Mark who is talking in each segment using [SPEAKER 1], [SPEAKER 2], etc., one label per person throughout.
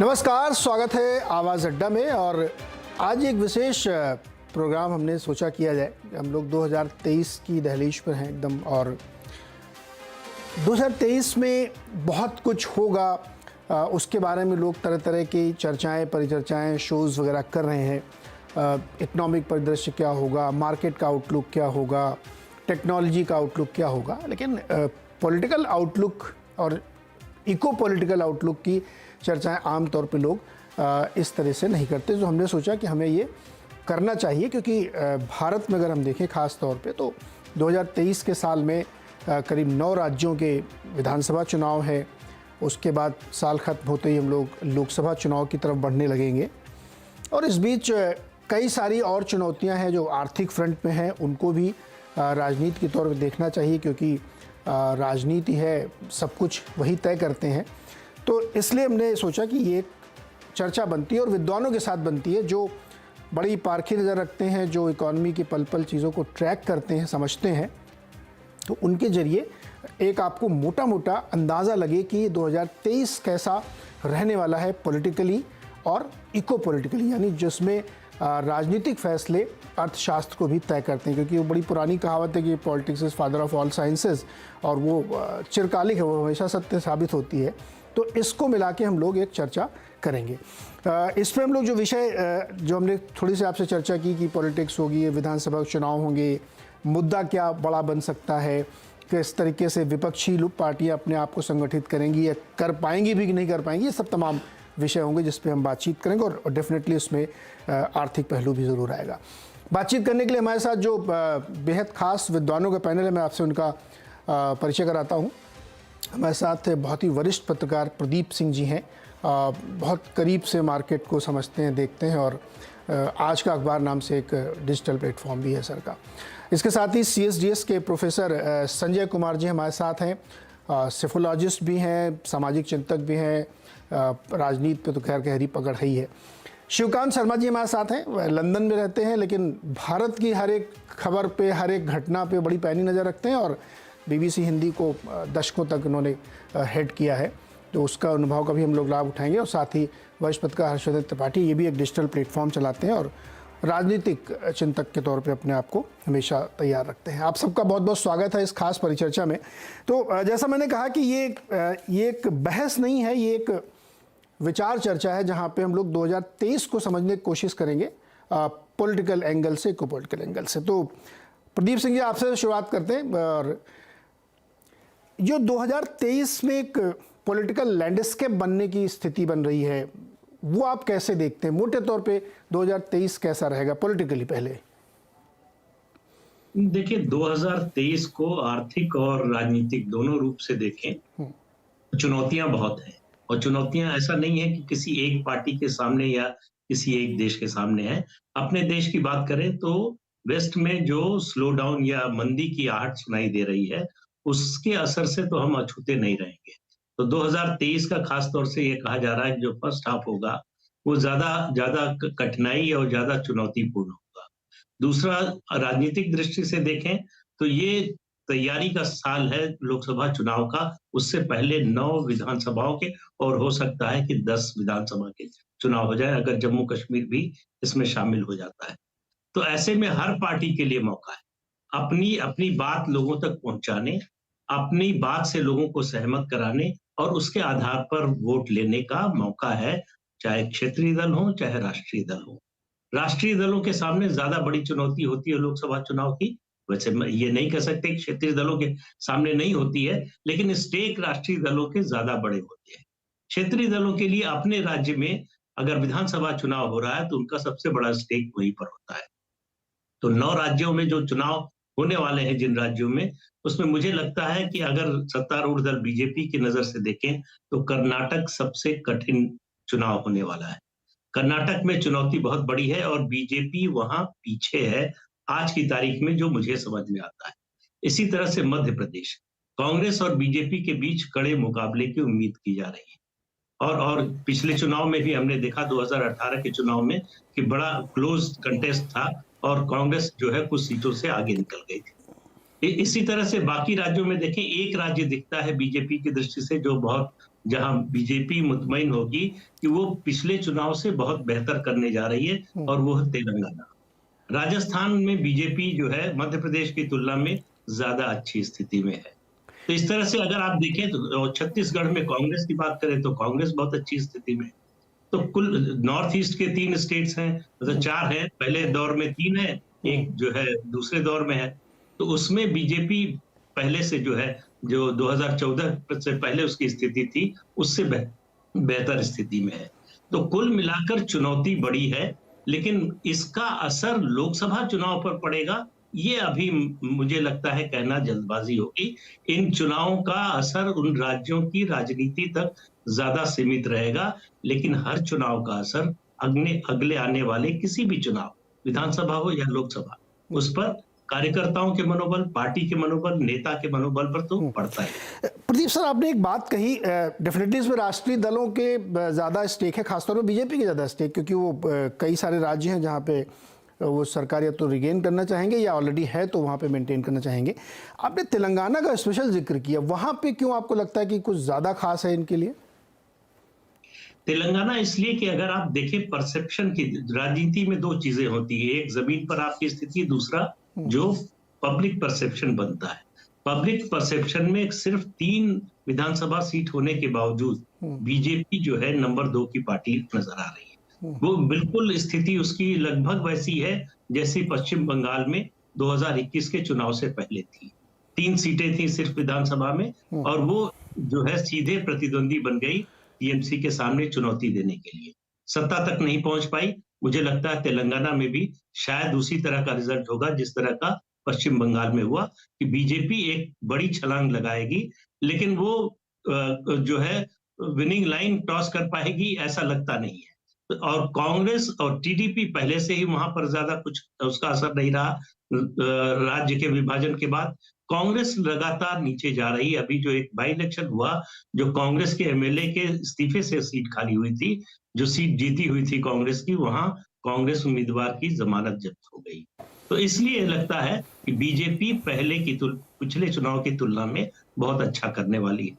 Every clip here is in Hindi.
[SPEAKER 1] नमस्कार, स्वागत है आवाज़ अड्डा में। और आज एक विशेष प्रोग्राम हमने सोचा किया जाए। हम लोग 2023 की दहलीज पर हैं एकदम, और 2023 में बहुत कुछ होगा, उसके बारे में लोग तरह तरह की चर्चाएं, परिचर्चाएं, शोज़ वगैरह कर रहे हैं। इकोनॉमिक परिदृश्य क्या होगा, मार्केट का आउटलुक क्या होगा, टेक्नोलॉजी का आउटलुक क्या होगा, लेकिन पॉलिटिकल आउटलुक और इको पॉलिटिकल आउटलुक की चर्चाएं आमतौर पे लोग इस तरह से नहीं करते। तो हमने सोचा कि हमें ये करना चाहिए, क्योंकि भारत में अगर हम देखें ख़ास तौर पे तो 2023 के साल में करीब 9 राज्यों के विधानसभा चुनाव है। उसके बाद साल ख़त्म होते ही हम लोग लोकसभा चुनाव की तरफ बढ़ने लगेंगे, और इस बीच कई सारी और चुनौतियां हैं जो आर्थिक फ्रंट में हैं। उनको भी राजनीति के तौर पर देखना चाहिए, क्योंकि राजनीति है, सब कुछ वही तय करते हैं। तो इसलिए हमने सोचा कि ये चर्चा बनती है और विद्वानों के साथ बनती है, जो बड़ी पारखी नज़र रखते हैं, जो इकॉनमी की पल पल चीज़ों को ट्रैक करते हैं, समझते हैं। तो उनके ज़रिए एक आपको मोटा मोटा अंदाज़ा लगे कि 2023 कैसा रहने वाला है पॉलिटिकली और इको पॉलिटिकली, यानी जिसमें राजनीतिक फैसले अर्थशास्त्र को भी तय करते हैं। क्योंकि वो बड़ी पुरानी कहावत है कि politics is father of all sciences, और वो चिरकालिक है, वो हमेशा सत्य साबित होती है। तो इसको मिला के हम लोग एक चर्चा करेंगे। इस पर हम लोग जो विषय जो हमने थोड़ी सी आपसे चर्चा की कि पॉलिटिक्स होगी, विधानसभा चुनाव होंगे, मुद्दा क्या बड़ा बन सकता है, किस तरीके से विपक्षी पार्टियां अपने आप को संगठित करेंगी या कर पाएंगी भी कि नहीं कर पाएंगी, ये सब तमाम विषय होंगे जिस पे हम बातचीत करेंगे। और डेफिनेटली उसमें आर्थिक पहलू भी ज़रूर आएगा। बातचीत करने के लिए हमारे साथ जो बेहद ख़ास विद्वानों का पैनल है, मैं आपसे उनका परिचय कराता हूँ। हमारे साथ बहुत ही वरिष्ठ पत्रकार प्रदीप सिंह जी हैं। बहुत करीब से मार्केट को समझते हैं, देखते हैं, और आज का अखबार नाम से एक डिजिटल प्लेटफॉर्म भी है सर का। इसके साथ ही CSDS के प्रोफेसर संजय कुमार जी हमारे साथ हैं। सेफोलॉजिस्ट भी हैं, सामाजिक चिंतक भी हैं, राजनीति पे तो खैर गहरी पकड़ है ही है। शिवकांत शर्मा जी हमारे साथ हैं, लंदन में रहते हैं, लेकिन भारत की हर एक खबर पे, हर एक घटना पे बड़ी पैनी नज़र रखते हैं, और BBC हिंदी को दशकों तक उन्होंने हेड किया है। तो उसका अनुभव का भी हम लोग लाभ उठाएंगे। और साथ ही वरिष्ठ पत्रकार हर्षवर्धन त्रिपाठी, ये भी एक डिजिटल प्लेटफॉर्म चलाते हैं और राजनीतिक चिंतक के तौर पे अपने आप को हमेशा तैयार रखते हैं। आप सबका बहुत बहुत स्वागत है इस खास परिचर्चा में। तो जैसा मैंने कहा कि ये एक बहस नहीं है, ये एक विचार चर्चा है, जहाँ पे हम लोग 2023 को समझने की कोशिश करेंगे पॉलिटिकल एंगल से, इको पॉलिटिकल एंगल से। तो प्रदीप सिंह जी, आपसे शुरुआत करते हैं। और जो 2023 में एक पॉलिटिकल लैंडस्केप बनने की स्थिति बन रही है, वो आप कैसे देखते हैं? मोटे तौर पे 2023 कैसा रहेगा पॉलिटिकली? पहले
[SPEAKER 2] देखिए, 2023 को आर्थिक और राजनीतिक दोनों रूप से देखें, चुनौतियां बहुत हैं। और चुनौतियां ऐसा नहीं है कि किसी एक पार्टी के सामने या किसी एक देश के सामने है। अपने देश की बात करें तो वेस्ट में जो स्लो डाउन या मंदी की आहट सुनाई दे रही है, उसके असर से तो हम अछूते नहीं रहेंगे। तो 2023 का खास तौर से ये कहा जा रहा है कि जो फर्स्ट हाफ होगा वो ज्यादा कठिनाई और ज्यादा चुनौतीपूर्ण होगा। दूसरा, राजनीतिक दृष्टि से देखें तो ये तैयारी का साल है लोकसभा चुनाव का। उससे पहले 9 विधानसभाओं के, और हो सकता है कि 10 विधानसभा के चुनाव हो जाए, अगर जम्मू कश्मीर भी इसमें शामिल हो जाता है। तो ऐसे में हर पार्टी के लिए मौका है अपनी अपनी बात लोगों तक पहुंचाने, अपनी बात से लोगों को सहमत कराने, और उसके आधार पर वोट लेने का मौका है, चाहे क्षेत्रीय दल हो चाहे राष्ट्रीय दल हो। राष्ट्रीय दलों के सामने ज्यादा बड़ी चुनौती होती है लोकसभा चुनाव की। वैसे ये नहीं कह सकते कि क्षेत्रीय दलों के सामने नहीं होती है, लेकिन स्टेक राष्ट्रीय दलों के ज्यादा बड़े होते हैं। क्षेत्रीय दलों के लिए अपने राज्य में अगर विधानसभा चुनाव हो रहा है तो उनका सबसे बड़ा स्टेक वहीं पर होता है। तो 9 राज्यों में जो चुनाव होने वाले हैं, जिन राज्यों में, उसमें मुझे लगता है कि अगर सत्तारूढ़ दल बीजेपी की नजर से देखें तो कर्नाटक सबसे कठिन चुनाव होने वाला है। कर्नाटक में चुनौती बहुत बड़ी है और बीजेपी वहां पीछे है आज की तारीख में, जो मुझे समझ में आता है। इसी तरह से मध्य प्रदेश, कांग्रेस और बीजेपी के बीच कड़े मुकाबले की उम्मीद की जा रही है। और पिछले चुनाव में भी हमने देखा, 2018 के चुनाव में, कि बड़ा क्लोज कंटेस्ट था और कांग्रेस जो है कुछ सीटों से आगे निकल गई थी। इसी तरह से बाकी राज्यों में देखें, एक राज्य दिखता है बीजेपी की दृष्टि से जो बहुत जहां बीजेपी मुतमईन होगी कि वो पिछले चुनाव से बहुत बेहतर करने जा रही है, और वो है तेलंगाना। राजस्थान में बीजेपी जो है मध्य प्रदेश की तुलना में ज्यादा अच्छी स्थिति में है। तो इस तरह से अगर आप देखें तो छत्तीसगढ़ में कांग्रेस की बात करें तो कांग्रेस बहुत अच्छी स्थिति में है। तो कुल नॉर्थ ईस्ट के 3 स्टेट्स हैं, मतलब 4 हैं, पहले दौर में 3 है, एक जो है दूसरे दौर में है। तो उसमें बीजेपी पहले से जो है, जो 2014 से पहले उसकी स्थिति थी, उससे बेहतर स्थिति में है। तो कुल मिलाकर चुनौती बड़ी है, लेकिन इसका असर लोकसभा चुनाव पर पड़ेगा, ये अभी मुझे लगता है कहना जल्दबाजी होगी। इन चुनावों का असर उन राज्यों की राजनीति तक ज्यादा सीमित रहेगा, लेकिन हर चुनाव का असर अगले आने वाले किसी भी चुनाव, विधानसभा हो या लोकसभा, उस पर कार्यकर्ताओं के मनोबल, पार्टी के मनोबल, नेता के मनोबल पर तो पड़ता है।
[SPEAKER 1] प्रदीप सर, आपने एक बात कही, डेफिनेटली इसमें राष्ट्रीय दलों के ज़्यादा स्टेक है, खासतौर पर बीजेपी के ज़्यादा स्टेक, क्योंकि वो कई सारे राज्य हैं जहाँ पे वो सरकार या तो रिगेन करना चाहेंगे या ऑलरेडी है तो वहाँ पे मेंटेन करना चाहेंगे। आपने तेलंगाना का स्पेशल जिक्र किया, वहाँ पे क्यों आपको लगता है कि कुछ ज़्यादा खास है इनके लिए?
[SPEAKER 2] तेलंगाना इसलिए कि अगर आप देखें परसेप्शन की, राजनीति में 2 चीजें होती है, एक जमीन पर आपकी स्थिति, दूसरा जो पब्लिक परसेप्शन बनता है। पब्लिक परसेप्शन में सिर्फ 3 विधानसभा सीट होने के बावजूद बीजेपी जो है नंबर 2 की पार्टी नजर आ रही है। वो बिल्कुल स्थिति उसकी लगभग वैसी है जैसी पश्चिम बंगाल में 2021 के चुनाव से पहले थी। 3 सीटें थी सिर्फ विधानसभा में, और वो जो है सीधे प्रतिद्वंदी बन गई टीएमसी के सामने चुनौती देने के लिए। सत्ता तक नहीं पहुंच पाई। मुझे लगता है तेलंगाना में भी शायद उसी तरह का रिजल्ट होगा जिस तरह का पश्चिम बंगाल में हुआ, कि बीजेपी एक बड़ी छलांग लगाएगी, लेकिन वो जो है विनिंग लाइन क्रॉस कर पाएगी ऐसा लगता नहीं है। और कांग्रेस और टीडीपी पहले से ही वहां पर ज्यादा कुछ उसका असर नहीं रहा। राज्य के विभाजन के बाद कांग्रेस लगातार नीचे जा रही है। अभी जो एक बाई इलेक्शन हुआ, जो कांग्रेस के एमएलए के इस्तीफे से सीट खाली हुई थी, जो सीट जीती हुई थी कांग्रेस की, वहां कांग्रेस उम्मीदवार की जमानत जब्त हो गई। तो इसलिए लगता है कि बीजेपी पहले की पिछले चुनाव की तुलना में बहुत अच्छा करने वाली है।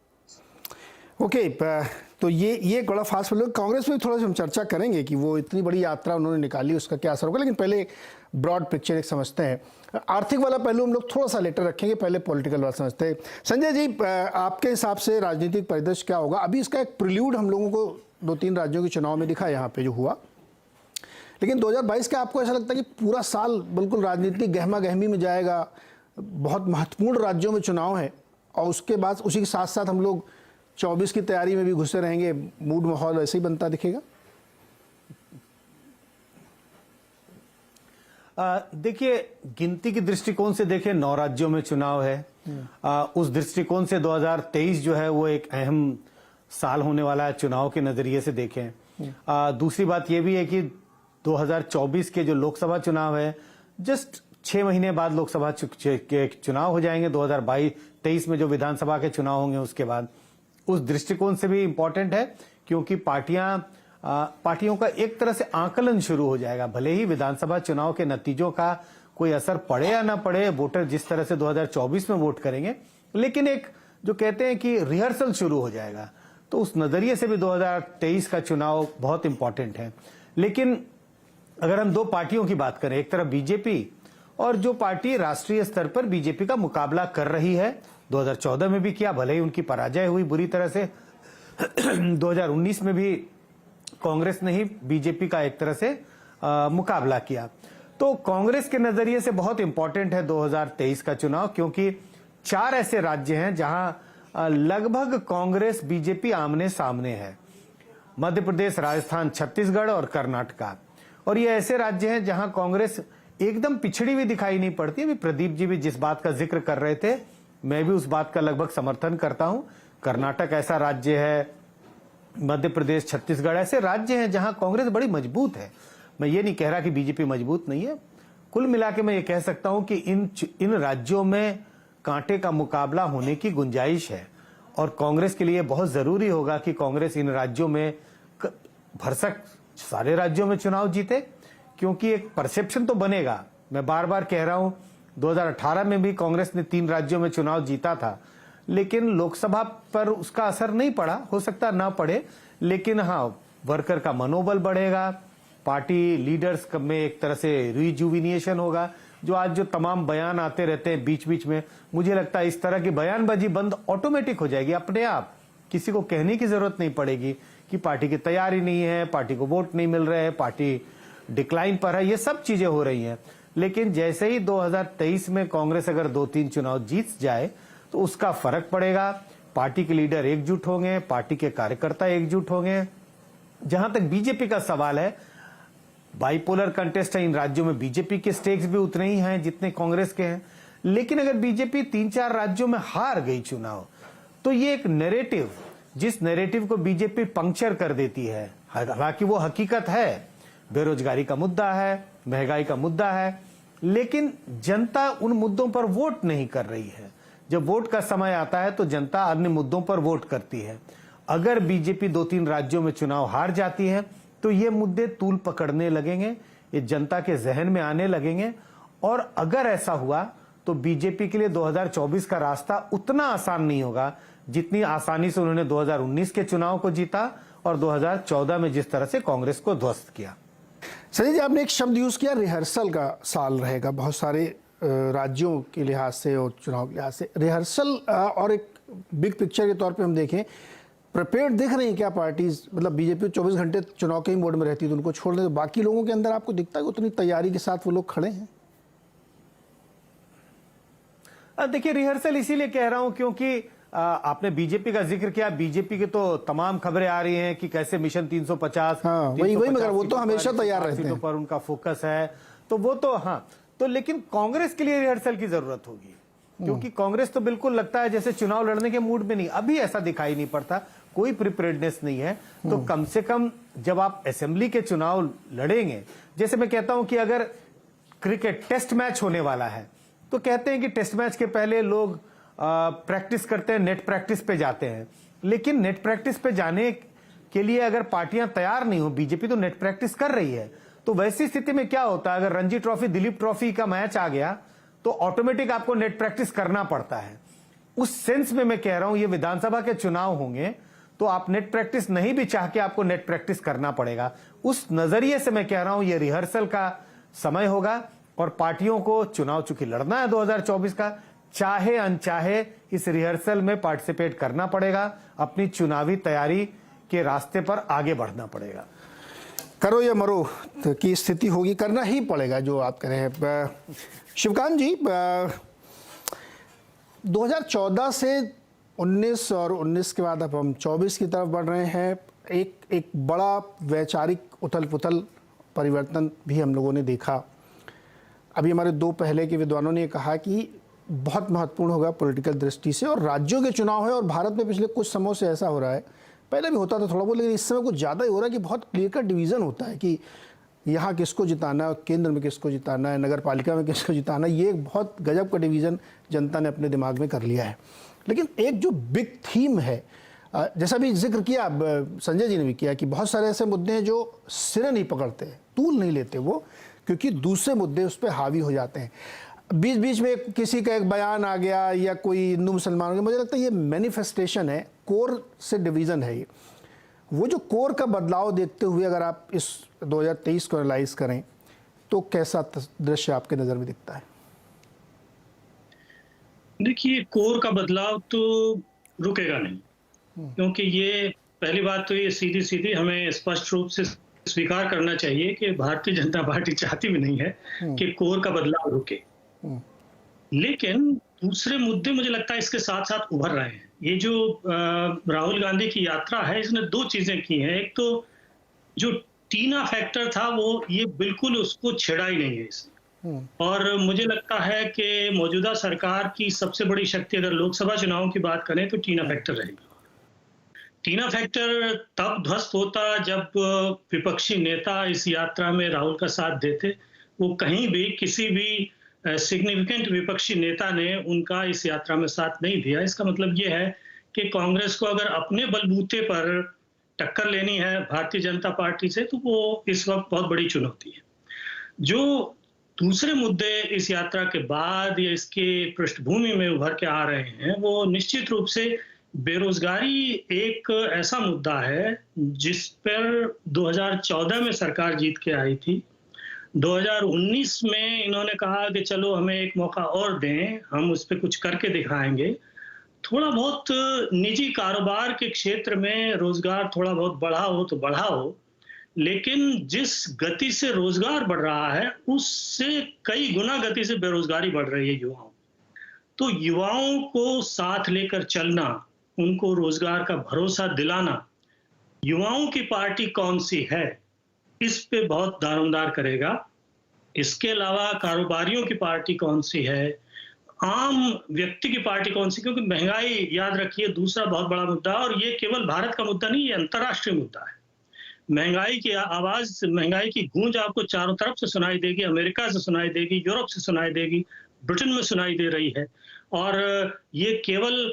[SPEAKER 1] ओके, तो ये एक बड़ा फास्ट फॉलो। कांग्रेस में थोड़ा सा हम चर्चा करेंगे कि वो इतनी बड़ी यात्रा उन्होंने निकाली, उसका क्या असर होगा, लेकिन पहले ब्रॉड पिक्चर एक समझते हैं। आर्थिक वाला पहलू हम लोग थोड़ा सा लेटर रखेंगे, पहले पॉलिटिकल वाला समझते हैं। संजय जी, आपके हिसाब से राजनीतिक परिदृश्य क्या होगा? अभी इसका एक प्रिल्यूड हम लोगों को 2-3 राज्यों के चुनाव में दिखा यहाँ पे जो हुआ, लेकिन 2022 का आपको ऐसा लगता है कि पूरा साल बिल्कुल राजनीतिक गहमा गहमी में जाएगा? बहुत महत्वपूर्ण राज्यों में चुनाव है, और उसके बाद उसी के साथ साथ हम लोग 24 की तैयारी में भी घुसे रहेंगे, मूड माहौल ऐसे ही बनता दिखेगा?
[SPEAKER 3] देखिए, गिनती की दृष्टिकोण से देखें 9 राज्यों में चुनाव है। उस दृष्टिकोण से 2023 जो है वो एक अहम साल होने वाला है चुनाव के नजरिए से देखें। दूसरी बात यह भी है कि 2024 के जो लोकसभा चुनाव है, जस्ट 6 महीने बाद लोकसभा के चुनाव हो जाएंगे। 2023 में जो विधानसभा के चुनाव होंगे उसके बाद, उस दृष्टिकोण से भी इंपॉर्टेंट है, क्योंकि पार्टियों का एक तरह से आकलन शुरू हो जाएगा। भले ही विधानसभा चुनाव के नतीजों का कोई असर पड़े या ना पड़े, वोटर जिस तरह से 2024 में वोट करेंगे, लेकिन एक जो कहते हैं कि रिहर्सल शुरू हो जाएगा। तो उस नजरिए से भी 2023 का चुनाव बहुत इंपॉर्टेंट है। लेकिन अगर हम 2 पार्टियों की बात करें, एक तरफ बीजेपी और जो पार्टी राष्ट्रीय स्तर पर बीजेपी का मुकाबला कर रही है, 2014 में भी किया, भले ही उनकी पराजय हुई बुरी तरह से। 2019 में भी कांग्रेस ने ही बीजेपी का एक तरह से मुकाबला किया। तो कांग्रेस के नजरिए से बहुत इंपॉर्टेंट है 2023 का चुनाव, क्योंकि 4 ऐसे राज्य हैं जहां लगभग कांग्रेस बीजेपी आमने सामने है। मध्य प्रदेश, राजस्थान, छत्तीसगढ़ और कर्नाटका। और ये ऐसे राज्य हैं जहां कांग्रेस एकदम पिछड़ी हुई दिखाई नहीं पड़ती। अभी प्रदीप जी भी जिस बात का जिक्र कर रहे थे, मैं भी उस बात का लगभग समर्थन करता हूं। कर्नाटक ऐसा राज्य है, मध्य प्रदेश, छत्तीसगढ़ ऐसे राज्य हैं जहां कांग्रेस बड़ी मजबूत है। मैं ये नहीं कह रहा कि बीजेपी मजबूत नहीं है। कुल मिला के मैं ये कह सकता हूं कि इन राज्यों में कांटे का मुकाबला होने की गुंजाइश है, और कांग्रेस के लिए बहुत जरूरी होगा कि कांग्रेस इन राज्यों में भरसक सारे राज्यों में चुनाव जीते, क्योंकि एक परसेप्शन तो बनेगा। मैं बार बार कह रहा हूं, 2018 में भी कांग्रेस ने 3 राज्यों में चुनाव जीता था, लेकिन लोकसभा पर उसका असर नहीं पड़ा, हो सकता ना पड़े, लेकिन हाँ वर्कर का मनोबल बढ़ेगा, पार्टी लीडर्स में एक तरह से रिजुविनेशन होगा। जो आज जो तमाम बयान आते रहते हैं बीच बीच में, मुझे लगता है इस तरह की बयानबाजी बंद ऑटोमेटिक हो जाएगी अपने आप, किसी को कहने की जरूरत नहीं पड़ेगी कि पार्टी की तैयारी नहीं है, पार्टी को वोट नहीं मिल रहे हैं, पार्टी डिक्लाइन पर है, ये सब चीजें हो रही हैं। लेकिन जैसे ही 2023 में कांग्रेस अगर 2-3 चुनाव जीत जाए तो उसका फर्क पड़ेगा, पार्टी के लीडर एकजुट होंगे, पार्टी के कार्यकर्ता एकजुट होंगे। जहां तक बीजेपी का सवाल है, बाइपोलर कंटेस्ट है, इन राज्यों में बीजेपी के स्टेक्स भी उतने ही हैं जितने कांग्रेस के हैं। लेकिन अगर बीजेपी 3-4 राज्यों में हार गई चुनाव, तो ये एक नैरेटिव, जिस नैरेटिव को बीजेपी पंक्चर कर देती है, हालांकि वो हकीकत है, बेरोजगारी का मुद्दा है, महंगाई का मुद्दा है, लेकिन जनता उन मुद्दों पर वोट नहीं कर रही है। जब वोट का समय आता है तो जनता अन्य मुद्दों पर वोट करती है। अगर बीजेपी 2-3 राज्यों में चुनाव हार जाती है तो ये मुद्दे तूल पकड़ने लगेंगे, ये जनता के जहन में आने लगेंगे, और अगर ऐसा हुआ तो बीजेपी के लिए 2024 का रास्ता उतना आसान नहीं होगा जितनी आसानी से उन्होंने 2019 के चुनाव को जीता और 2014 में जिस तरह से कांग्रेस को ध्वस्त किया।
[SPEAKER 1] संजय जी, आपने एक शब्द यूज किया, रिहर्सल का साल रहेगा बहुत सारे राज्यों के लिहाज से और चुनाव के लिहाज से। रिहर्सल और एक बिग पिक्चर के तौर पे हम देखें, प्रिपेयर्ड दिख रही हैं क्या पार्टीज? मतलब बीजेपी 24 घंटे चुनाव के ही मोड में रहती है, तो उनको छोड़ दें, तो बाकी लोगों के अंदर आपको दिखता है उतनी तैयारी के साथ वो लोग खड़े हैं?
[SPEAKER 3] देखिए, रिहर्सल इसीलिए कह रहा हूं क्योंकि आपने बीजेपी का जिक्र किया, बीजेपी की तो तमाम खबरें आ रही हैं कि कैसे मिशन 350,
[SPEAKER 1] हाँ, वही मगर वो तो हमेशा तैयार रहते हैं,
[SPEAKER 3] पर उनका फोकस है, तो वो तो हाँ, तो लेकिन कांग्रेस के लिए रिहर्सल की जरूरत होगी, क्योंकि कांग्रेस तो बिल्कुल लगता है जैसे चुनाव लड़ने के मूड में नहीं, अभी ऐसा दिखाई नहीं पड़ता, कोई प्रिपेयर्डनेस नहीं है। तो कम से कम जब आप असेंबली के चुनाव लड़ेंगे, जैसे मैं कहता हूं कि अगर क्रिकेट टेस्ट मैच होने वाला है तो कहते हैं कि टेस्ट मैच के पहले लोग प्रैक्टिस करते हैं, नेट प्रैक्टिस पे जाते हैं, लेकिन नेट प्रैक्टिस पे जाने के लिए अगर पार्टियां तैयार नहीं हो, बीजेपी तो नेट प्रैक्टिस कर रही है, तो वैसी स्थिति में क्या होता है, अगर रणजी ट्रॉफी, दिलीप ट्रॉफी का मैच आ गया तो ऑटोमेटिक आपको नेट प्रैक्टिस करना पड़ता है। उस सेंस में मैं कह रहा हूं ये विधानसभा के चुनाव होंगे तो आप नेट प्रैक्टिस नहीं भी चाह के आपको नेट प्रैक्टिस करना पड़ेगा। उस नजरिए से मैं कह रहा हूं ये रिहर्सल का समय होगा और पार्टियों को चुनाव चूंकि लड़ना है 2024 का, चाहे अनचाहे इस रिहर्सल में पार्टिसिपेट करना पड़ेगा, अपनी चुनावी तैयारी के रास्ते पर आगे बढ़ना पड़ेगा।
[SPEAKER 1] करो या मरो की स्थिति होगी, करना ही पड़ेगा जो आप कह रहे हैं। शिवकांत जी, 2014 से 19 और 19 के बाद अब हम 24 की तरफ बढ़ रहे हैं। एक बड़ा वैचारिक उथल पुथल परिवर्तन भी हम लोगों ने देखा। अभी हमारे दो पहले के विद्वानों ने कहा कि बहुत महत्वपूर्ण होगा पॉलिटिकल दृष्टि से, और राज्यों के चुनाव है और भारत में पिछले कुछ समय से ऐसा हो रहा है, पहले भी होता था थोड़ा बहुत, लेकिन इस समय कुछ ज़्यादा ही हो रहा है कि बहुत क्लियर कट डिवीज़न होता है कि यहाँ किसको जिताना है, केंद्र में किसको जिताना है, नगर पालिका में किसको जिताना है। ये एक बहुत गजब का डिवीज़न जनता ने अपने दिमाग में कर लिया है। लेकिन एक जो बिग थीम है, जैसा भी जिक्र किया संजय जी ने भी किया, कि बहुत सारे ऐसे मुद्दे हैं जो सिरे नहीं पकड़ते, तूल नहीं लेते वो, क्योंकि दूसरे मुद्दे उस पर हावी हो जाते हैं। बीच बीच में किसी का एक बयान आ गया या कोई हिंदू मुसलमान हो गया, मुझे लगता है ये मैनिफेस्टेशन है, कोर से डिवीज़न है ये। वो जो कोर का बदलाव देखते हुए अगर आप इस 2023 को एनालाइज करें तो कैसा दृश्य आपके नज़र में दिखता है?
[SPEAKER 4] देखिए, कोर का बदलाव तो रुकेगा नहीं, क्योंकि ये पहली बात तो ये सीधी सीधी हमें स्पष्ट रूप से स्वीकार करना चाहिए कि भारतीय जनता पार्टी चाहती भी नहीं है कि कोर का बदलाव रुके। लेकिन दूसरे मुद्दे मुझे लगता है इसके साथ साथ उभर रहे हैं। ये जो राहुल गांधी की यात्रा है, इसने दो चीजें की हैं। एक तो जो टीना फैक्टर था वो ये बिल्कुल उसको छेड़ा ही नहीं है इसने, और मुझे लगता है कि मौजूदा सरकार की सबसे बड़ी शक्ति अगर लोकसभा चुनावों की बात करें तो टीना फैक्टर रहेगी। टीना फैक्टर तब ध्वस्त होता जब विपक्षी नेता इस यात्रा में राहुल का साथ देते। वो कहीं भी किसी भी सिग्निफिकेंट विपक्षी नेता ने उनका इस यात्रा में साथ नहीं दिया। इसका मतलब ये है कि कांग्रेस को अगर अपने बलबूते पर टक्कर लेनी है भारतीय जनता पार्टी से तो वो इस वक्त बहुत बड़ी चुनौती है। जो दूसरे मुद्दे इस यात्रा के बाद या इसके पृष्ठभूमि में उभर के आ रहे हैं, वो निश्चित रूप से बेरोजगारी एक ऐसा मुद्दा है जिस पर 2014 में सरकार जीत के आई थी। 2019 में इन्होंने कहा कि चलो हमें एक मौका और दें, हम उस पर कुछ करके दिखाएंगे। थोड़ा बहुत निजी कारोबार के क्षेत्र में रोजगार थोड़ा बहुत बढ़ा हो तो बढ़ा हो, लेकिन जिस गति से रोजगार बढ़ रहा है उससे कई गुना गति से बेरोजगारी बढ़ रही है युवाओं। तो युवाओं को साथ लेकर चलना, उनको रोजगार का भरोसा दिलाना, युवाओं की पार्टी कौन सी है इस पे बहुत दारोमदार करेगा। इसके अलावा कारोबारियों की पार्टी कौन सी है, आम व्यक्ति की पार्टी कौन सी, क्योंकि महंगाई याद रखिए दूसरा बहुत बड़ा मुद्दा, और ये केवल भारत का मुद्दा नहीं, ये अंतर्राष्ट्रीय मुद्दा है। महंगाई की आवाज, महंगाई की गूंज आपको चारों तरफ से सुनाई देगी, अमेरिका से सुनाई देगी, यूरोप से सुनाई देगी, ब्रिटेन में सुनाई दे रही है। और ये केवल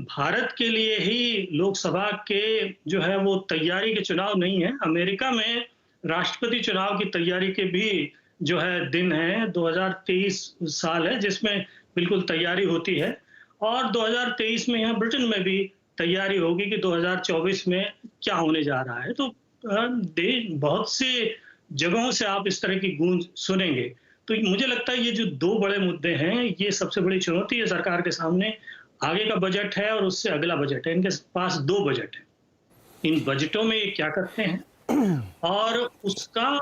[SPEAKER 4] भारत के लिए ही लोकसभा के जो है वो तैयारी के चुनाव नहीं है, अमेरिका में राष्ट्रपति चुनाव की तैयारी के भी जो है दिन है। 2023 साल है जिसमें बिल्कुल तैयारी होती है, और 2023 में यहाँ ब्रिटेन में भी तैयारी होगी कि 2024 में क्या होने जा रहा है। तो बहुत से जगहों से आप इस तरह की गूंज सुनेंगे। तो मुझे लगता है ये जो दो बड़े मुद्दे हैं, ये सबसे बड़ी चुनौती है सरकार के सामने। आगे का बजट है और उससे अगला बजट है, इनके पास दो बजट है। इन बजटों में ये क्या करते हैं और उसका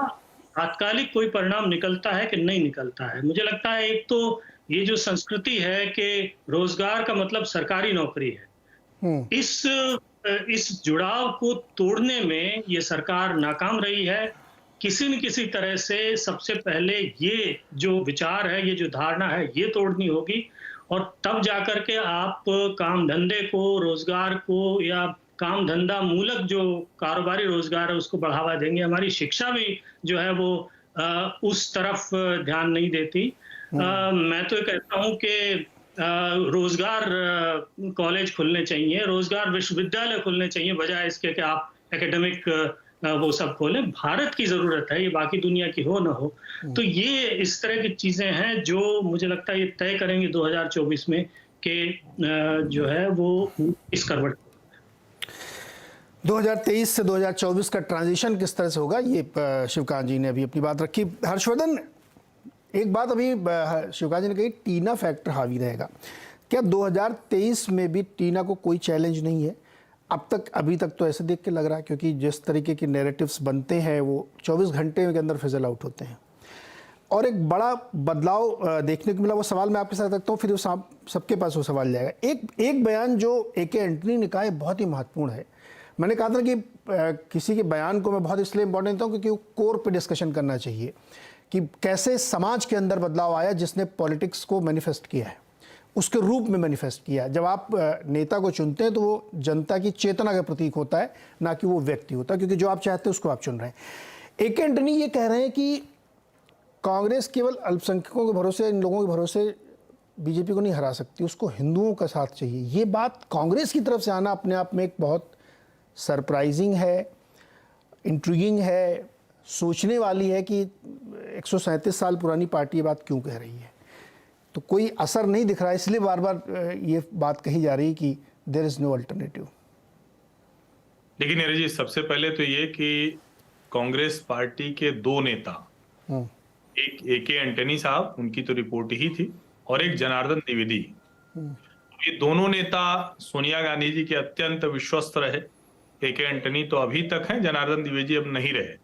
[SPEAKER 4] तात्कालिक कोई परिणाम निकलता है कि नहीं निकलता है। मुझे लगता है एक तो ये जो संस्कृति है कि रोजगार का मतलब सरकारी नौकरी है, इस जुड़ाव को तोड़ने में ये सरकार नाकाम रही है। किसी न किसी तरह से सबसे पहले ये जो विचार है, ये जो धारणा है, ये तोड़नी होगी, और तब जाकर के आप काम धंधे को, रोजगार को, या काम धंधा मूलक जो कारोबारी रोजगार है उसको बढ़ावा देंगे। हमारी शिक्षा भी जो है वो उस तरफ ध्यान नहीं देती। मैं तो कहता हूँ कि रोजगार कॉलेज खुलने चाहिए, रोजगार विश्वविद्यालय खुलने चाहिए, बजाय इसके कि आप एकेडमिक वो सब खोलें। भारत की जरूरत है, ये बाकी दुनिया की हो ना हो। तो ये इस तरह की चीजें हैं जो मुझे लगता है ये तय करेंगे 2024 में कि जो है वो इस करवट
[SPEAKER 1] 2023 से 2024 का ट्रांजिशन किस तरह से होगा, ये शिवकांत जी ने अभी अपनी बात रखी। हर्षवर्धन, एक बात अभी शिवकांत जी ने कही, टीना फैक्टर हावी रहेगा। क्या 2023 में भी टीना को कोई चैलेंज नहीं है? अभी तक तो ऐसे देख के लग रहा है, क्योंकि जिस तरीके के नैरेटिव्स बनते हैं वो 24 घंटे के अंदर फिजल आउट होते हैं। और एक बड़ा बदलाव देखने को मिला, वो सवाल मैं आपके साथ रखता हूँ, फिर सबके पास वो सवाल जाएगा। एक बयान जो AK एंटनी ने कहा है बहुत ही महत्वपूर्ण है। मैंने कहा था कि किसी के बयान को मैं बहुत इसलिए इंपॉर्टेंट देता हूँ क्योंकि वो कोर पे डिस्कशन करना चाहिए कि कैसे समाज के अंदर बदलाव आया जिसने पॉलिटिक्स को मैनिफेस्ट किया है, उसके रूप में मैनिफेस्ट किया है। जब आप नेता को चुनते हैं तो वो जनता की चेतना का प्रतीक होता है, ना कि वो व्यक्ति होता है, क्योंकि जो आप चाहते हैं उसको आप चुन रहे हैं। AK एंटनी ये कह रहे हैं कि कांग्रेस केवल अल्पसंख्यकों के भरोसे, इन लोगों के भरोसे बीजेपी को नहीं हरा सकती, उसको हिंदुओं का साथ चाहिए। ये बात कांग्रेस की तरफ से आना अपने आप में एक बहुत सरप्राइजिंग है, इंट्रिगिंग है, सोचने वाली है कि 137 साल पुरानी पार्टी ये बात क्यों कह रही है। तो कोई असर नहीं दिख रहा है, इसलिए बार बार ये बात कही जा रही कि देयर इज नो अल्टरनेटिव।
[SPEAKER 5] लेकिन नीरज जी, सबसे पहले तो ये कि कांग्रेस पार्टी के दो नेता, एक AK एंटनी साहब, उनकी तो रिपोर्ट ही थी, और एक जनार्दन द्विवेदी। ये दोनों नेता सोनिया गांधी जी के अत्यंत विश्वस्त रहे। AK एंटनी तो अभी तक हैं, जनार्दन द्विवेदी अब नहीं रहे।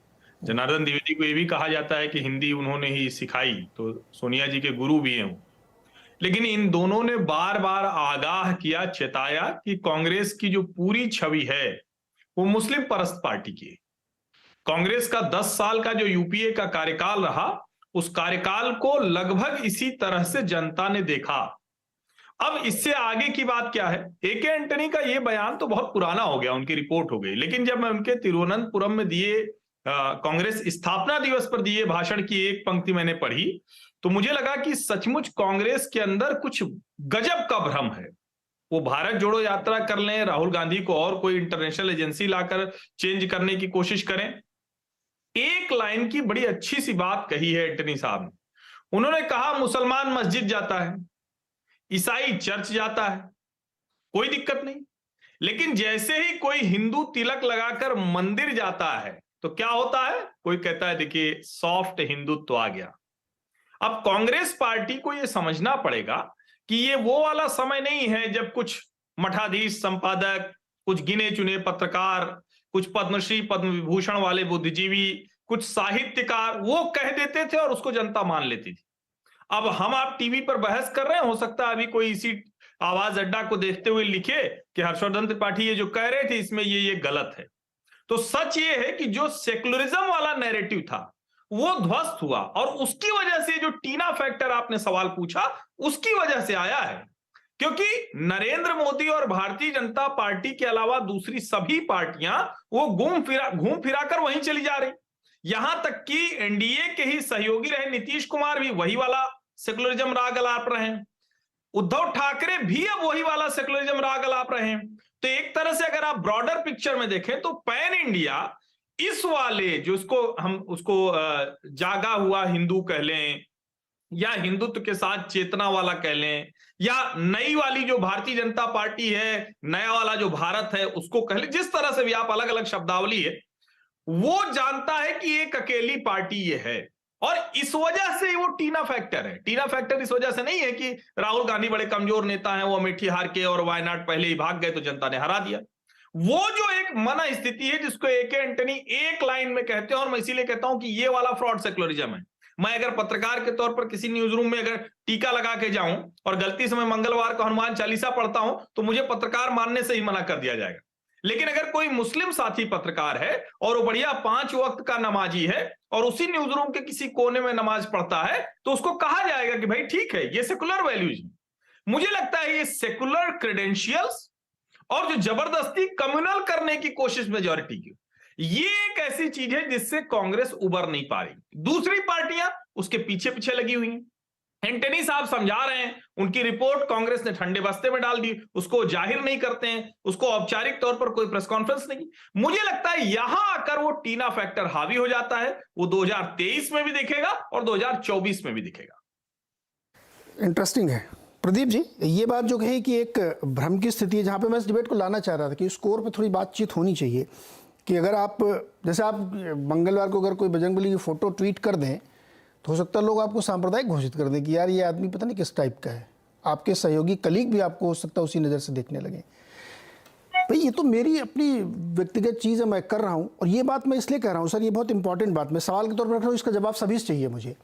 [SPEAKER 5] जनार्दन द्विवेदी को ये भी कहा जाता है कि हिंदी उन्होंने ही सिखाई, तो सोनिया जी के गुरु भी हैं वो। लेकिन इन दोनों ने बार बार आगाह किया, चेताया कि कांग्रेस की जो पूरी छवि है वो मुस्लिम परस्त पार्टी की है। कांग्रेस का 10 साल का जो UPA का कार्यकाल रहा, उस कार्यकाल को लगभग इसी तरह से जनता ने देखा। अब इससे आगे की बात क्या है? AK एंटनी का ये बयान तो बहुत पुराना हो गया, उनकी रिपोर्ट हो गई। लेकिन जब मैं उनके तिरुवनंतपुरम में दिए कांग्रेस स्थापना दिवस पर दिए भाषण की एक पंक्ति मैंने पढ़ी, तो मुझे लगा कि सचमुच कांग्रेस के अंदर कुछ गजब का भ्रम है। वो भारत जोड़ो यात्रा कर लें, राहुल गांधी को और कोई इंटरनेशनल एजेंसी लाकर चेंज करने की कोशिश करें। एक लाइन की बड़ी अच्छी सी बात कही है एंटनी साहब ने। उन्होंने कहा मुसलमान मस्जिद जाता है, ईसाई चर्च जाता है, कोई दिक्कत नहीं। लेकिन जैसे ही कोई हिंदू तिलक लगाकर मंदिर जाता है तो क्या होता है, कोई कहता है देखिए सॉफ्ट हिंदुत्व आ गया। अब कांग्रेस पार्टी को यह समझना पड़ेगा कि ये वो वाला समय नहीं है जब कुछ मठाधीश संपादक, कुछ गिने चुने पत्रकार, कुछ पद्मश्री पद्म विभूषण वाले बुद्धिजीवी, कुछ साहित्यकार वो कह देते थे और उसको जनता मान लेती थी। अब हम आप टीवी पर बहस कर रहे हैं, हो सकता है अभी कोई इसी आवाज अड्डा को देखते हुए लिखे कि हर्षवर्धन त्रिपाठी ये जो कह रहे थे इसमें ये गलत है। तो सच ये है कि जो सेकुलरिज्म वाला नैरेटिव था वो ध्वस्त हुआ, और उसकी वजह से जो टीना फैक्टर आपने सवाल पूछा उसकी वजह से आया है, क्योंकि नरेंद्र मोदी और भारतीय जनता पार्टी के अलावा दूसरी सभी पार्टियां वो घूम फिरा कर वहीं चली जा रही। यहां तक कि एनडीए के ही सहयोगी रहे नीतीश कुमार भी वही वाला सेकुलरिज्म राग अलाप रहे हैं, उद्धव ठाकरे भी अब वही वाला सेकुलरिज्म राग अलाप रहे हैं। तो एक तरह से अगर आप ब्रॉडर पिक्चर में देखें तो पैन इंडिया इस वाले जो हम उसको जागा हुआ हिंदू कह लें या हिंदुत्व के साथ चेतना वाला कह लें, या नई वाली जो भारतीय जनता पार्टी है, नया वाला जो भारत है उसको कह लें, जिस तरह से भी आप अलग अलग शब्दावली है, वो जानता है कि एक अकेली पार्टी ये है। और इस वजह से वो टीना फैक्टर है। टीना फैक्टर इस वजह से नहीं है कि राहुल गांधी बड़े कमजोर नेता हैं, वो अमेठी हार के और वायनाड पहले ही भाग गए तो जनता ने हरा दिया। वो जो एक मन स्थिति है जिसको एके एंटनी एक लाइन में कहते हैं, और मैं इसीलिए कहता हूं कि ये वाला फ्रॉड सेकुलरिज्म है। मैं अगर पत्रकार के तौर पर किसी न्यूज रूम में अगर टीका लगा के जाऊं और गलती से मैं मंगलवार को हनुमान चालीसा पढ़ता हूं तो मुझे पत्रकार मानने से ही मना कर दिया जाएगा। लेकिन अगर कोई मुस्लिम साथी पत्रकार है और वो बढ़िया 5 वक्त का नमाजी है और उसी न्यूज रूम के किसी कोने में नमाज पढ़ता है तो उसको कहा जाएगा कि भाई ठीक है, ये सेकुलर वैल्यूज। मुझे लगता है ये सेकुलर क्रेडेंशियल्स और जो जबरदस्ती कम्युनल करने की कोशिश मेजॉरिटी की, ये एक ऐसी चीज है जिससे कांग्रेस उबर नहीं पा रही। दूसरी पार्टियां उसके पीछे पीछे लगी हुई हैं। एंटनी साहब समझा रहे हैं, उनकी रिपोर्ट कांग्रेस ने ठंडे बस्ते में डाल दी, उसको जाहिर नहीं करते हैं, उसको औपचारिक तौर पर कोई प्रेस कॉन्फ्रेंस नहीं। मुझे लगता है यहां आकर वो टीना फैक्टर हावी हो जाता है। वो 2023 में भी दिखेगा और 2024 में भी दिखेगा।
[SPEAKER 1] इंटरेस्टिंग है प्रदीप जी, ये बात जो कही कि एक भ्रम की स्थिति है, जहां पे मैं इस डिबेट को लाना चाह रहा था कि स्कोर पे थोड़ी बातचीत होनी चाहिए कि अगर आप जैसे आप मंगलवार को अगर कोई बजरंगबली की फोटो ट्वीट कर दें तो हो सकता है लोग आपको सांप्रदायिक घोषित कर दें कि यार ये आदमी पता नहीं किस टाइप का है। आपके सहयोगी कलीग भी आपको हो सकता है उसी नज़र से देखने लगे। भाई ये तो मेरी अपनी व्यक्तिगत चीज़ है, मैं कर रहा हूँ, और ये बात मैं इसलिए कह रहा हूँ सर, ये बहुत इंपॉर्टेंट बात मैं सवाल के तौर पर रख रहा हूँ, इसका जवाब सभी से चाहिए मुझे।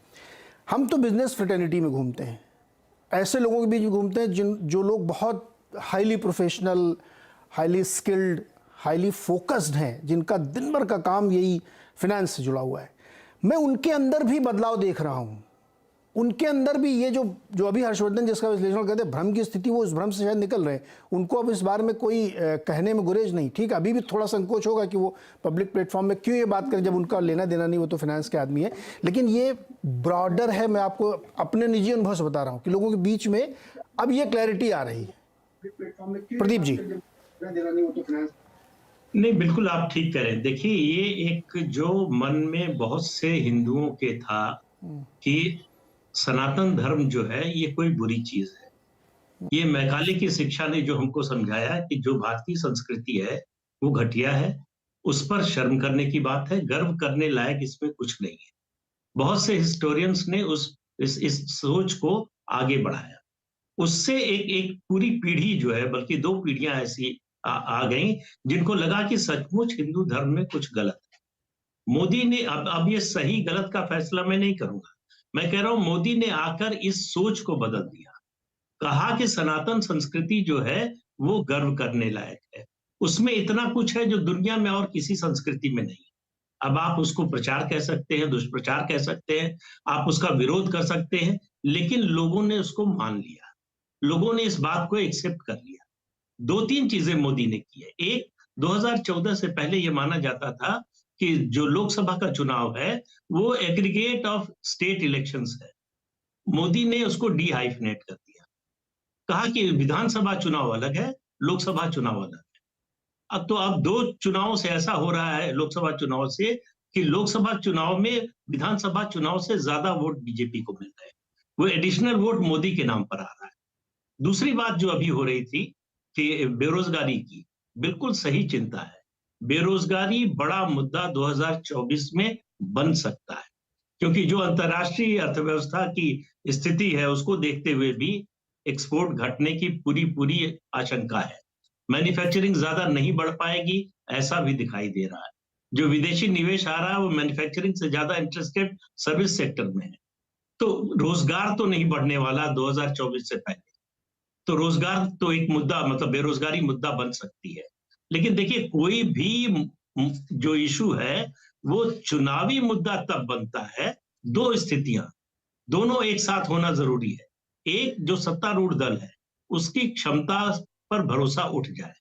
[SPEAKER 1] हम तो बिजनेस फ्रेटर्निटी में घूमते हैं, ऐसे लोगों के बीच में घूमते हैं जो लोग बहुत highly professional, highly skilled, highly focused हैं, जिनका दिन भर का काम यही फिनेंस से जुड़ा हुआ है। मैं उनके अंदर भी बदलाव देख रहा हूँ, उनके अंदर भी ये जो अभी हर्षवर्धन जिसका विश्लेषण करते हैं भ्रम की स्थिति, वो उस भ्रम से शायद निकल रहे हैं। उनको अब इस बारे में कोई कहने में गुरेज नहीं। ठीक, अभी भी थोड़ा संकोच होगा कि वो पब्लिक प्लेटफॉर्म में क्यों ये बात करें जब उनका लेना देना नहीं, वो तो फाइनेंस के आदमी है। लेकिन ये ब्रॉडर है, मैं आपको अपने निजी अनुभव से बता रहा हूँ कि लोगों के बीच में अब ये क्लैरिटी आ रही है। प्रदीप जी।
[SPEAKER 2] नहीं, बिल्कुल आप ठीक कह रहे हैं। देखिए, ये एक जो मन में बहुत से हिंदुओं के था कि सनातन धर्म जो है ये कोई बुरी चीज है। ये मैकाले की शिक्षा ने जो हमको समझाया कि जो भारतीय संस्कृति है वो घटिया है, उस पर शर्म करने की बात है, गर्व करने लायक इसमें कुछ नहीं है। बहुत से हिस्टोरियंस ने इस सोच को आगे बढ़ाया। उससे एक पूरी पीढ़ी जो है, बल्कि 2 पीढ़ियां ऐसी आ गई जिनको लगा कि सचमुच हिंदू धर्म में कुछ गलत है। मोदी ने अब ये सही गलत का फैसला मैं नहीं करूंगा, मैं कह रहा हूं मोदी ने आकर इस सोच को बदल दिया। कहा कि सनातन संस्कृति जो है वो गर्व करने लायक है, उसमें इतना कुछ है जो दुनिया में और किसी संस्कृति में नहीं। अब आप उसको प्रचार कह सकते हैं, दुष्प्रचार कह सकते हैं, आप उसका विरोध कर सकते हैं, लेकिन लोगों ने उसको मान लिया, लोगों ने इस बात को एक्सेप्ट कर लिया। 2-3 चीजें मोदी ने की है। एक, 2014 से पहले यह माना जाता था कि जो लोकसभा का चुनाव है वो एग्रीगेट ऑफ स्टेट इलेक्शंस है। मोदी ने उसको डीहाइफनेट कर दिया, कहा कि विधानसभा चुनाव अलग है, लोकसभा चुनाव अलग है। अब 2 चुनावों से ऐसा हो रहा है, लोकसभा चुनाव से, कि लोकसभा चुनाव में विधानसभा चुनाव से ज्यादा वोट बीजेपी को मिल रहे हैं, वो एडिशनल वोट मोदी के नाम पर आ रहा है। दूसरी बात जो अभी हो रही थी कि बेरोजगारी की, बिल्कुल सही चिंता है। बेरोजगारी बड़ा मुद्दा 2024 में बन सकता है, क्योंकि जो अंतर्राष्ट्रीय अर्थव्यवस्था की स्थिति है उसको देखते हुए भी एक्सपोर्ट घटने की पूरी आशंका है। मैन्युफैक्चरिंग ज्यादा नहीं बढ़ पाएगी, ऐसा भी दिखाई दे रहा है। जो विदेशी निवेश आ रहा है वो मैन्युफैक्चरिंग से ज्यादा इंटरेस्टेड सर्विस सेक्टर में है। तो रोजगार तो नहीं बढ़ने वाला 2024 से पहले। तो रोजगार तो एक मुद्दा, मतलब बेरोजगारी मुद्दा बन सकती है। लेकिन देखिए, कोई भी जो इशू है वो चुनावी मुद्दा तब बनता है, दो स्थितियां, दोनों एक साथ होना जरूरी है। एक, जो सत्तारूढ़ दल है उसकी क्षमता पर भरोसा उठ जाए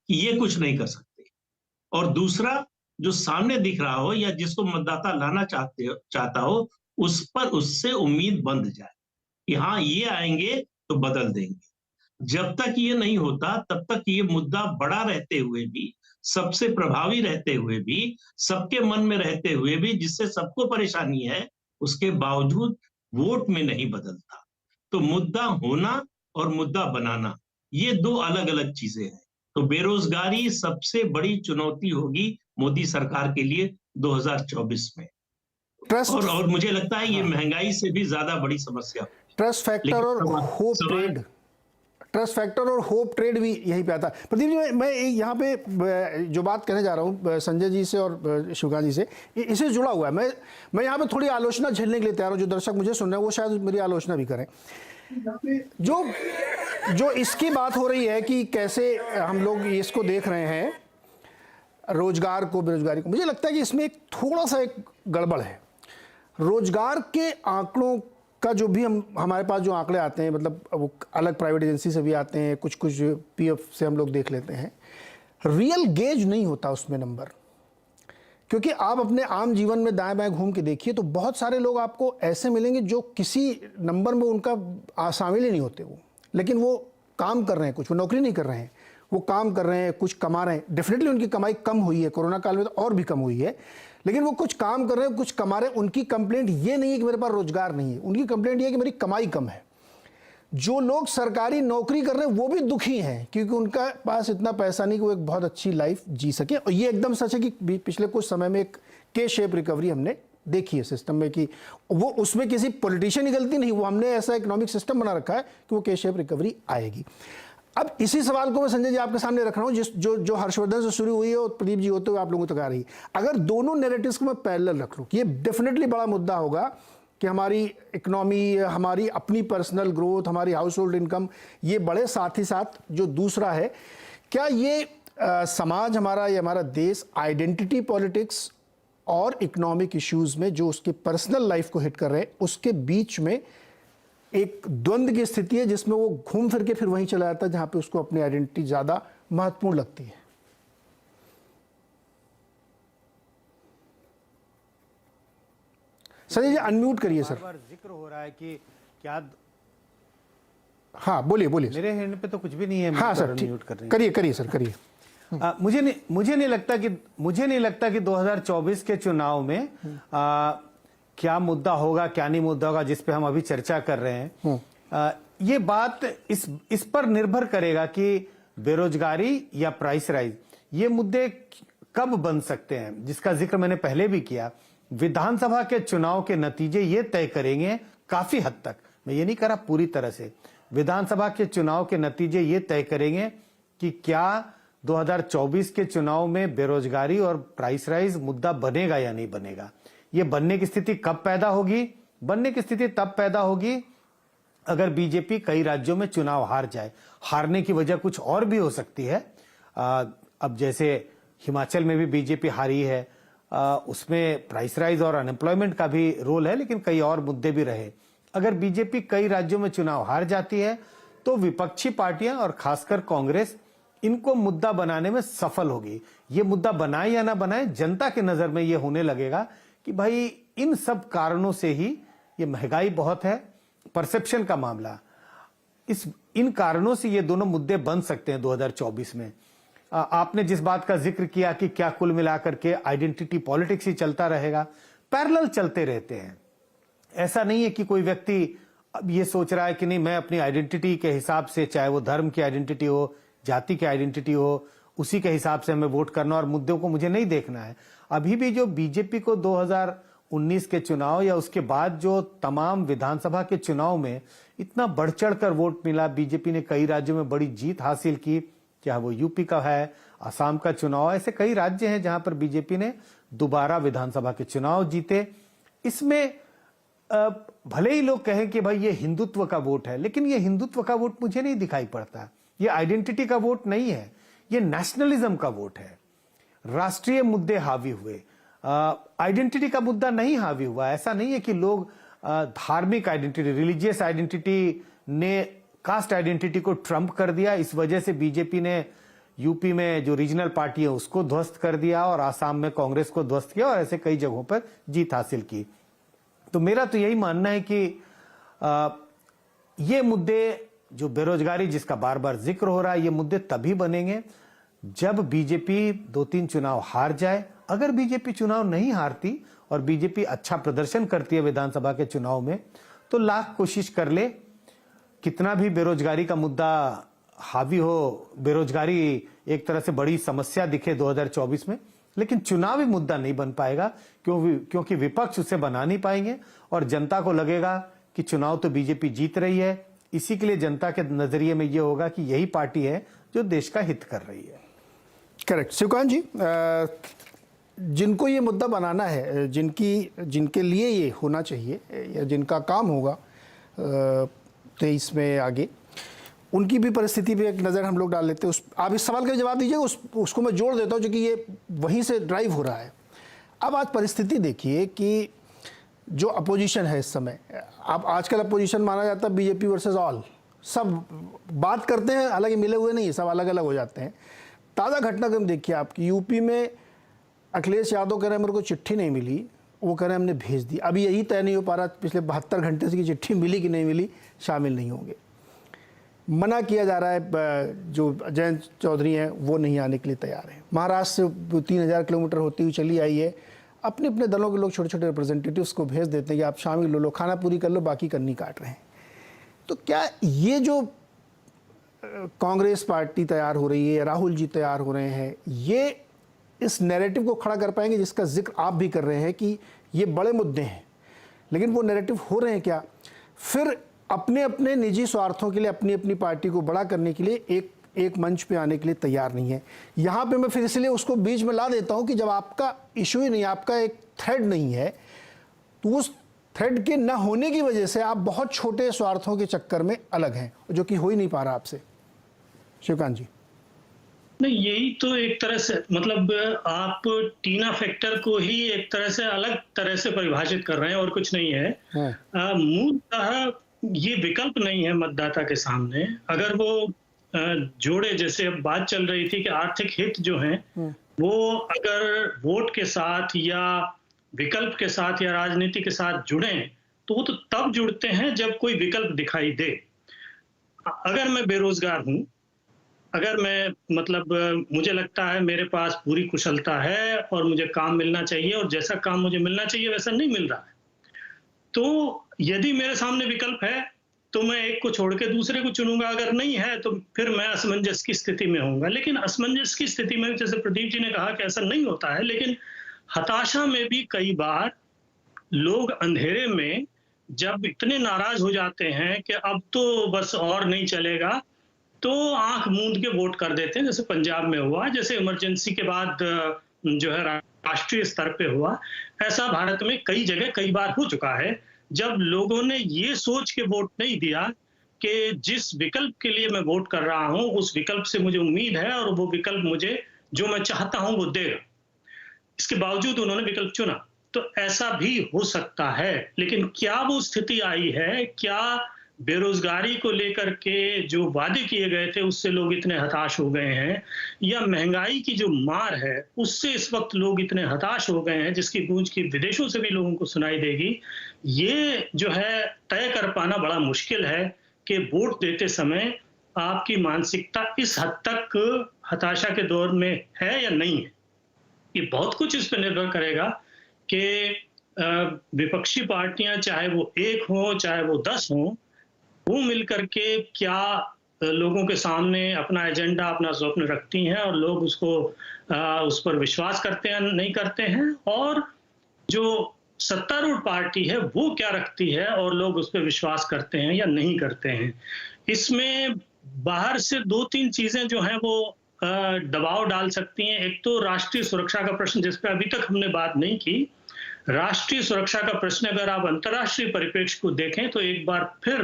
[SPEAKER 2] कि ये कुछ नहीं कर सकते, और दूसरा, जो सामने दिख रहा हो या जिसको मतदाता लाना चाहता हो, उस पर उससे उम्मीद बंध जाए कि हाँ ये आएंगे तो बदल देंगे। जब तक ये नहीं होता तब तक ये मुद्दा बड़ा रहते हुए भी, सबसे प्रभावी रहते हुए भी, सबके मन में रहते हुए भी, जिससे सबको परेशानी है, उसके बावजूद वोट में नहीं बदलता। तो मुद्दा होना और मुद्दा बनाना, ये दो अलग अलग चीजें हैं। तो बेरोजगारी सबसे बड़ी चुनौती होगी मोदी सरकार के लिए 2024 में।
[SPEAKER 1] ट्रस्ट
[SPEAKER 2] और मुझे लगता है ये महंगाई से भी ज्यादा बड़ी समस्या होगी।
[SPEAKER 1] ट्रस्ट फैक्टर और होप ट्रेड, ट्रस्ट फैक्टर और होप ट्रेड भी यहीं पे आता है। प्रदीप जी, मैं यहाँ पे जो बात कहने जा रहा हूँ संजय जी से और शिवकांत जी से, इससे जुड़ा हुआ है। मैं यहाँ पे थोड़ी आलोचना झेलने के लिए तैयार हूँ। जो दर्शक मुझे सुन रहे हैं वो शायद मेरी आलोचना भी करें। जो इसकी बात हो रही है कि कैसे हम लोग इसको देख रहे हैं, रोजगार को, बेरोजगारी को, मुझे लगता है कि इसमें एक थोड़ा सा एक गड़बड़ है। रोजगार के आंकड़ों का जो भी हमारे पास जो आंकड़े आते हैं, मतलब वो अलग प्राइवेट एजेंसी से भी आते हैं, कुछ पीएफ से हम लोग देख लेते हैं, रियल गेज नहीं होता उसमें नंबर। क्योंकि आप अपने आम जीवन में दाएं बाएं घूम के देखिए तो बहुत सारे लोग आपको ऐसे मिलेंगे जो किसी नंबर में उनका शामिल ही नहीं होते वो, लेकिन वो काम कर रहे हैं, कुछ वो नौकरी नहीं कर रहे हैं, वो काम कर रहे हैं, कुछ कमा रहे हैं। डेफिनेटली उनकी कमाई कम हुई है, कोरोना काल में तो और भी कम हुई है, लेकिन वो कुछ काम कर रहे हैं, कुछ कमा रहे हैं। उनकी कंप्लेंट ये नहीं है कि मेरे पास रोजगार नहीं है, उनकी कंप्लेंट ये है कि मेरी कमाई कम है। जो लोग सरकारी नौकरी कर रहे हैं वो भी दुखी हैं, क्योंकि उनका पास इतना पैसा नहीं कि वो एक बहुत अच्छी लाइफ जी सके। और ये एकदम सच है कि पिछले कुछ समय में एक के शेप रिकवरी हमने देखी है सिस्टम में, कि वो उसमें किसी पॉलिटिशियन की गलती नहीं, वो हमने ऐसा इकोनॉमिक सिस्टम बना रखा है कि वो के शेप रिकवरी आएगी। अब इसी सवाल को मैं संजय जी आपके सामने रख रहा हूँ, जो हर्षवर्धन से शुरू हुई है और प्रदीप जी होते हुए आप लोगों तक आ रही है। अगर दोनों नैरेटिव्स को मैं पैरेलल रख लूँ, ये डेफिनेटली बड़ा मुद्दा होगा कि हमारी इकोनॉमी, हमारी अपनी पर्सनल ग्रोथ, हमारी हाउस होल्ड इनकम ये बढ़े, साथ ही साथ जो दूसरा है, क्या ये समाज हमारा, ये हमारा देश आइडेंटिटी पॉलिटिक्स और इकोनॉमिक इश्यूज में जो उसके पर्सनल लाइफ को हिट कर रहे हैं, उसके बीच में एक द्वंद्व की स्थिति है, जिसमें वो घूम फिर के फिर वहीं चला जाता है जहां पे उसको अपनी आइडेंटिटी ज्यादा महत्वपूर्ण लगती है। संजय जी अनम्यूट करिए सर।
[SPEAKER 3] बार जिक्र हो रहा है कि क्या,
[SPEAKER 1] हाँ बोलिए बोलिए।
[SPEAKER 3] मेरे हैंड पे तो कुछ भी नहीं है।
[SPEAKER 1] हाँ सर, करिए सर करिए।
[SPEAKER 3] मुझे नहीं लगता कि 2024 के चुनाव में क्या मुद्दा होगा, क्या नहीं मुद्दा होगा, जिस पे हम अभी चर्चा कर रहे हैं। ये बात इस पर निर्भर करेगा कि बेरोजगारी या प्राइस राइज, ये मुद्दे कब बन सकते हैं, जिसका जिक्र मैंने पहले भी किया। विधानसभा के चुनाव के नतीजे ये तय करेंगे काफी हद तक, मैं ये नहीं कह रहा पूरी तरह से, विधानसभा के चुनाव के नतीजे ये तय करेंगे कि क्या 2024 के चुनाव में बेरोजगारी और प्राइस राइज मुद्दा बनेगा या नहीं बनेगा। ये बनने की स्थिति कब पैदा होगी? बनने की स्थिति तब पैदा होगी अगर बीजेपी कई राज्यों में चुनाव हार जाए। हारने की वजह कुछ और भी हो सकती है। अब जैसे हिमाचल में भी बीजेपी हारी है, उसमें प्राइस राइज और अनएम्प्लॉयमेंट का भी रोल है, लेकिन कई और मुद्दे भी रहे। अगर बीजेपी कई राज्यों में चुनाव हार जाती है तो विपक्षी पार्टियां और खासकर कांग्रेस इनको मुद्दा बनाने में सफल होगी। ये मुद्दा बनाए या ना बनाए, जनता के नजर में ये होने लगेगा कि भाई इन सब कारणों से ही, ये महंगाई बहुत है, परसेप्शन का मामला, इन कारणों से ये दोनों मुद्दे बन सकते हैं 2024 में। आपने जिस बात का जिक्र किया कि क्या कुल मिलाकर के आइडेंटिटी पॉलिटिक्स ही चलता रहेगा, पैरेलल चलते रहते हैं। ऐसा नहीं है कि कोई व्यक्ति अब ये सोच रहा है कि नहीं, मैं अपनी आइडेंटिटी के हिसाब से, चाहे वो धर्म की आइडेंटिटी हो, जाति की आइडेंटिटी हो, उसी के हिसाब से हमें वोट करना और मुद्दों को मुझे नहीं देखना है। अभी भी जो बीजेपी को 2019 के चुनाव या उसके बाद जो तमाम विधानसभा के चुनाव में इतना बढ़ चढ़ कर वोट मिला, बीजेपी ने कई राज्यों में बड़ी जीत हासिल की, चाहे वो यूपी का है, असम का चुनाव, ऐसे कई राज्य हैं जहां पर बीजेपी ने दोबारा विधानसभा के चुनाव जीते। इसमें भले ही लोग कहें कि भाई ये हिंदुत्व का वोट है, लेकिन ये हिंदुत्व का वोट मुझे नहीं दिखाई पड़ता। ये आइडेंटिटी का वोट नहीं है, ये नेशनलिज्म का वोट है। राष्ट्रीय मुद्दे हावी हुए, आइडेंटिटी का मुद्दा नहीं हावी हुआ। ऐसा नहीं है कि लोग धार्मिक आइडेंटिटी, रिलीजियस आइडेंटिटी ने कास्ट आइडेंटिटी को ट्रम्प कर दिया। इस वजह से बीजेपी ने यूपी में जो रीजनल पार्टी है उसको ध्वस्त कर दिया और आसाम में कांग्रेस को ध्वस्त किया और ऐसे कई जगहों पर जीत हासिल की। तो मेरा तो यही मानना है कि ये मुद्दे, जो बेरोजगारी जिसका बार बार जिक्र हो रहा है, ये मुद्दे तभी बनेंगे जब बीजेपी 2-3 चुनाव हार जाए। अगर बीजेपी चुनाव नहीं हारती और बीजेपी अच्छा प्रदर्शन करती है विधानसभा के चुनाव में, तो लाख कोशिश कर ले, कितना भी बेरोजगारी का मुद्दा हावी हो, बेरोजगारी एक तरह से बड़ी समस्या दिखे 2024 में, लेकिन चुनावी मुद्दा नहीं बन पाएगा, क्योंकि विपक्ष उसे बना नहीं पाएंगे और जनता को लगेगा कि चुनाव तो बीजेपी जीत रही है। इसी के लिए जनता के नजरिए में यह होगा कि यही पार्टी है जो देश का हित कर रही है।
[SPEAKER 1] करेक्ट। शिवकांत जी, जिनको ये मुद्दा बनाना है, जिनके लिए ये होना चाहिए या जिनका काम होगा 23 में आगे, उनकी भी परिस्थिति पे एक नज़र हम लोग डाल लेते हैं। आप इस सवाल का जवाब दीजिएगा, उसको मैं जोड़ देता हूँ, क्योंकि ये वहीं से ड्राइव हो रहा है। अब आज परिस्थिति देखिए कि जो अपोजिशन है इस समय, अब आजकल अपोजिशन माना जाता है बीजेपी वर्सेस ऑल, सब बात करते हैं, हालांकि मिले हुए नहीं, सब अलग अलग हो जाते हैं। ताज़ा घटनाक्रम देखिए आपकी, यूपी में अखिलेश यादव कह रहे हैं मेरे को चिट्ठी नहीं मिली, वो कह रहे हैं हमने भेज दी। अभी यही तय नहीं हो पा रहा पिछले 72 घंटे से कि चिट्ठी मिली कि नहीं मिली, शामिल नहीं होंगे। मना किया जा रहा है, जो जयंत चौधरी हैं वो नहीं आने के लिए तैयार हैं। महाराष्ट्र से 3000 किलोमीटर होती हुई चली आई है, अपने अपने दलों के लोग छोटे छोटे रिप्रेजेंटेटिव्स को भेज देते हैं कि आप शामिल हो लो, खाना पूरी कर लो, बाकी कन्नी काट रहे हैं। तो क्या ये जो कांग्रेस पार्टी तैयार हो रही है, राहुल जी तैयार हो रहे हैं, ये इस नैरेटिव को खड़ा कर पाएंगे जिसका जिक्र आप भी कर रहे हैं कि ये बड़े मुद्दे हैं, लेकिन वो नैरेटिव हो रहे हैं क्या? फिर अपने अपने निजी स्वार्थों के लिए अपनी अपनी पार्टी को बड़ा करने के लिए एक मंच पे आने के लिए तैयार नहीं है। यहाँ पे मैं फिर इसलिए उसको बीच में ला देता हूँ कि जब आपका इशू ही नहीं, आपका एक थ्रेड नहीं है, तो उस थ्रेड के न होने की वजह से आप बहुत छोटे स्वार्थों के चक्कर में अलग हैं, जो कि हो ही नहीं पा रहा आपसे। शिवकांत जी,
[SPEAKER 4] नहीं, यही तो एक तरह से, मतलब आप टीना फैक्टर को ही एक तरह से अलग तरह से परिभाषित कर रहे हैं और कुछ नहीं है। मूलतः ये विकल्प नहीं है मतदाता के सामने। अगर वो जोड़े, जैसे अब बात चल रही थी कि आर्थिक हित जो हैं वो अगर वोट के साथ या विकल्प के साथ या राजनीति के साथ जुड़े, तो वो तो तब जुड़ते हैं जब कोई विकल्प दिखाई दे। अगर मैं बेरोजगार हूं, अगर मैं, मतलब मुझे लगता है मेरे पास पूरी कुशलता है और मुझे काम मिलना चाहिए और जैसा काम मुझे मिलना चाहिए वैसा नहीं मिल रहा है, तो यदि मेरे सामने विकल्प है तो मैं एक को छोड़ के दूसरे को चुनूंगा। अगर नहीं है तो फिर मैं असमंजस की स्थिति में होऊंगा। लेकिन असमंजस की स्थिति में, जैसे प्रदीप जी ने कहा कि ऐसा नहीं होता है, लेकिन हताशा में भी कई बार लोग अंधेरे में जब इतने नाराज हो जाते हैं कि अब तो बस और नहीं चलेगा, तो आंख मूंद के वोट कर देते हैं। जैसे पंजाब में हुआ, जैसे इमरजेंसी के बाद जो है राष्ट्रीय स्तर पे हुआ, ऐसा भारत में कई जगह कई बार हो चुका है, जब लोगों ने ये सोच के वोट नहीं दिया कि जिस विकल्प के लिए मैं वोट कर रहा हूं उस विकल्प से मुझे उम्मीद है और वो विकल्प मुझे जो मैं चाहता हूं वो देगा, इसके बावजूद उन्होंने विकल्प चुना। तो ऐसा भी हो सकता है, लेकिन क्या वो स्थिति आई है? क्या बेरोजगारी को लेकर के जो वादे किए गए थे उससे लोग इतने हताश हो गए हैं, या महंगाई की जो मार है उससे इस वक्त लोग इतने हताश हो गए हैं जिसकी गूंज की विदेशों से भी लोगों को सुनाई देगी? ये जो है तय कर पाना बड़ा मुश्किल है कि वोट देते समय आपकी मानसिकता इस हद तक हताशा के दौर में है या नहीं है। ये बहुत कुछ इस पर निर्भर करेगा कि विपक्षी पार्टियां, चाहे वो 1 हो चाहे वो 10 हो, वो मिलकर के क्या लोगों के सामने अपना एजेंडा, अपना स्वप्न रखती हैं और लोग उसको उस पर विश्वास करते हैं नहीं करते हैं, और जो सत्तारूढ़ पार्टी है वो क्या रखती है और लोग उस पर विश्वास करते हैं या नहीं करते हैं। इसमें बाहर से 2-3 चीजें जो हैं वो दबाव डाल सकती हैं। एक तो राष्ट्रीय सुरक्षा का प्रश्न, जिस पर अभी तक हमने बात नहीं की। राष्ट्रीय सुरक्षा का प्रश्न अगर आप अंतर्राष्ट्रीय परिप्रेक्ष्य को देखें तो एक बार फिर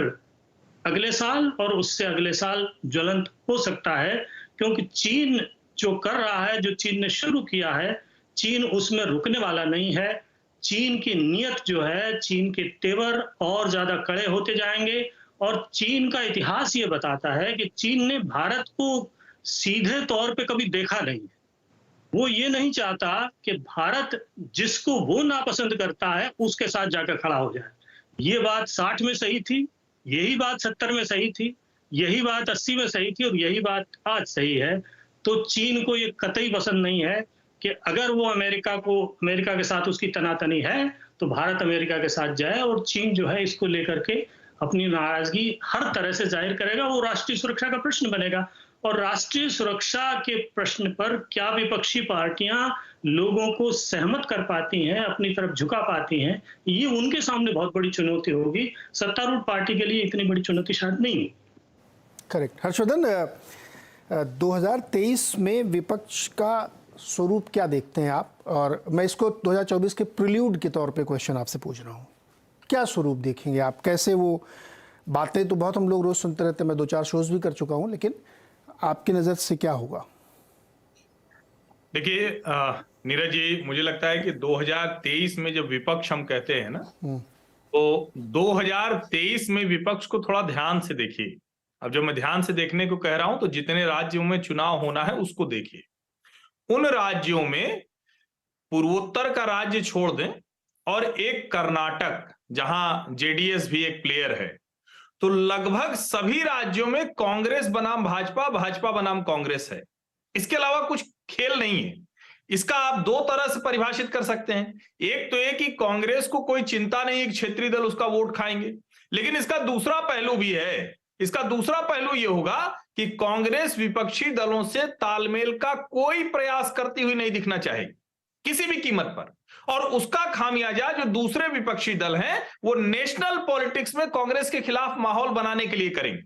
[SPEAKER 4] अगले साल और उससे अगले साल ज्वलंत हो सकता है, क्योंकि चीन जो कर रहा है, जो चीन ने शुरू किया है, चीन उसमें रुकने वाला नहीं है। चीन की नीयत जो है, चीन के तेवर और ज्यादा कड़े होते जाएंगे, और चीन का इतिहास ये बताता है कि चीन ने भारत को सीधे तौर पे कभी देखा नहीं। वो ये नहीं चाहता कि भारत जिसको वो नापसंद करता है उसके साथ जाकर खड़ा हो जाए। ये बात 60 में सही थी, यही बात 70 में सही थी, यही बात 80 में सही थी और यही बात आज सही है। तो चीन को ये कतई पसंद नहीं है कि अगर वो अमेरिका के साथ उसकी तनातनी है तो भारत अमेरिका के साथ जाए, और चीन जो है इसको लेकर के अपनी नाराजगी हर तरह से जाहिर करेगा। वो राष्ट्रीय सुरक्षा का प्रश्न बनेगा, और राष्ट्रीय सुरक्षा के प्रश्न पर क्या विपक्षी पार्टियां लोगों को सहमत कर पाती हैं, अपनी तरफ झुका पाती हैं, ये उनके सामने बहुत बड़ी चुनौती होगी। सत्तारूढ़ पार्टी के लिए इतनी बड़ी चुनौती शायद नहीं।
[SPEAKER 1] करेक्ट। हर्षवर्धन, 2023 में विपक्ष का स्वरूप क्या देखते हैं आप? और मैं इसको 2024 के प्रिल्यूड के तौर पे क्वेश्चन आपसे पूछ रहा हूँ। क्या स्वरूप देखेंगे आप? कैसे वो बातें तो बहुत हम लोग रोज सुनते रहते हैं, मैं 2-4 शोज भी कर चुका हूँ, लेकिन आपकी नजर से क्या होगा?
[SPEAKER 5] देखिए नीरज जी, मुझे लगता है कि 2023 में जब विपक्ष हम कहते हैं ना, तो 2023 में विपक्ष को थोड़ा ध्यान से देखिए। अब जब मैं ध्यान से देखने को कह रहा हूं तो जितने राज्यों में चुनाव होना है उसको देखिए। उन राज्यों में पूर्वोत्तर का राज्य छोड़ दें और एक कर्नाटक, जहां जेडीएस भी एक प्लेयर है, तो लगभग सभी राज्यों में कांग्रेस बनाम भाजपा, भाजपा बनाम कांग्रेस है। इसके अलावा कुछ खेल नहीं है। इसका आप 2 तरह से परिभाषित कर सकते हैं। एक तो ये कि कांग्रेस को कोई चिंता नहीं, एक क्षेत्रीय दल उसका वोट खाएंगे, लेकिन इसका दूसरा पहलू भी है। इसका दूसरा पहलू यह होगा कि कांग्रेस विपक्षी दलों से तालमेल का कोई प्रयास करती हुई नहीं दिखना चाहेगी किसी भी कीमत पर, और उसका खामियाजा जो दूसरे विपक्षी दल हैं वो नेशनल पॉलिटिक्स में कांग्रेस के खिलाफ माहौल बनाने के लिए करेंगे।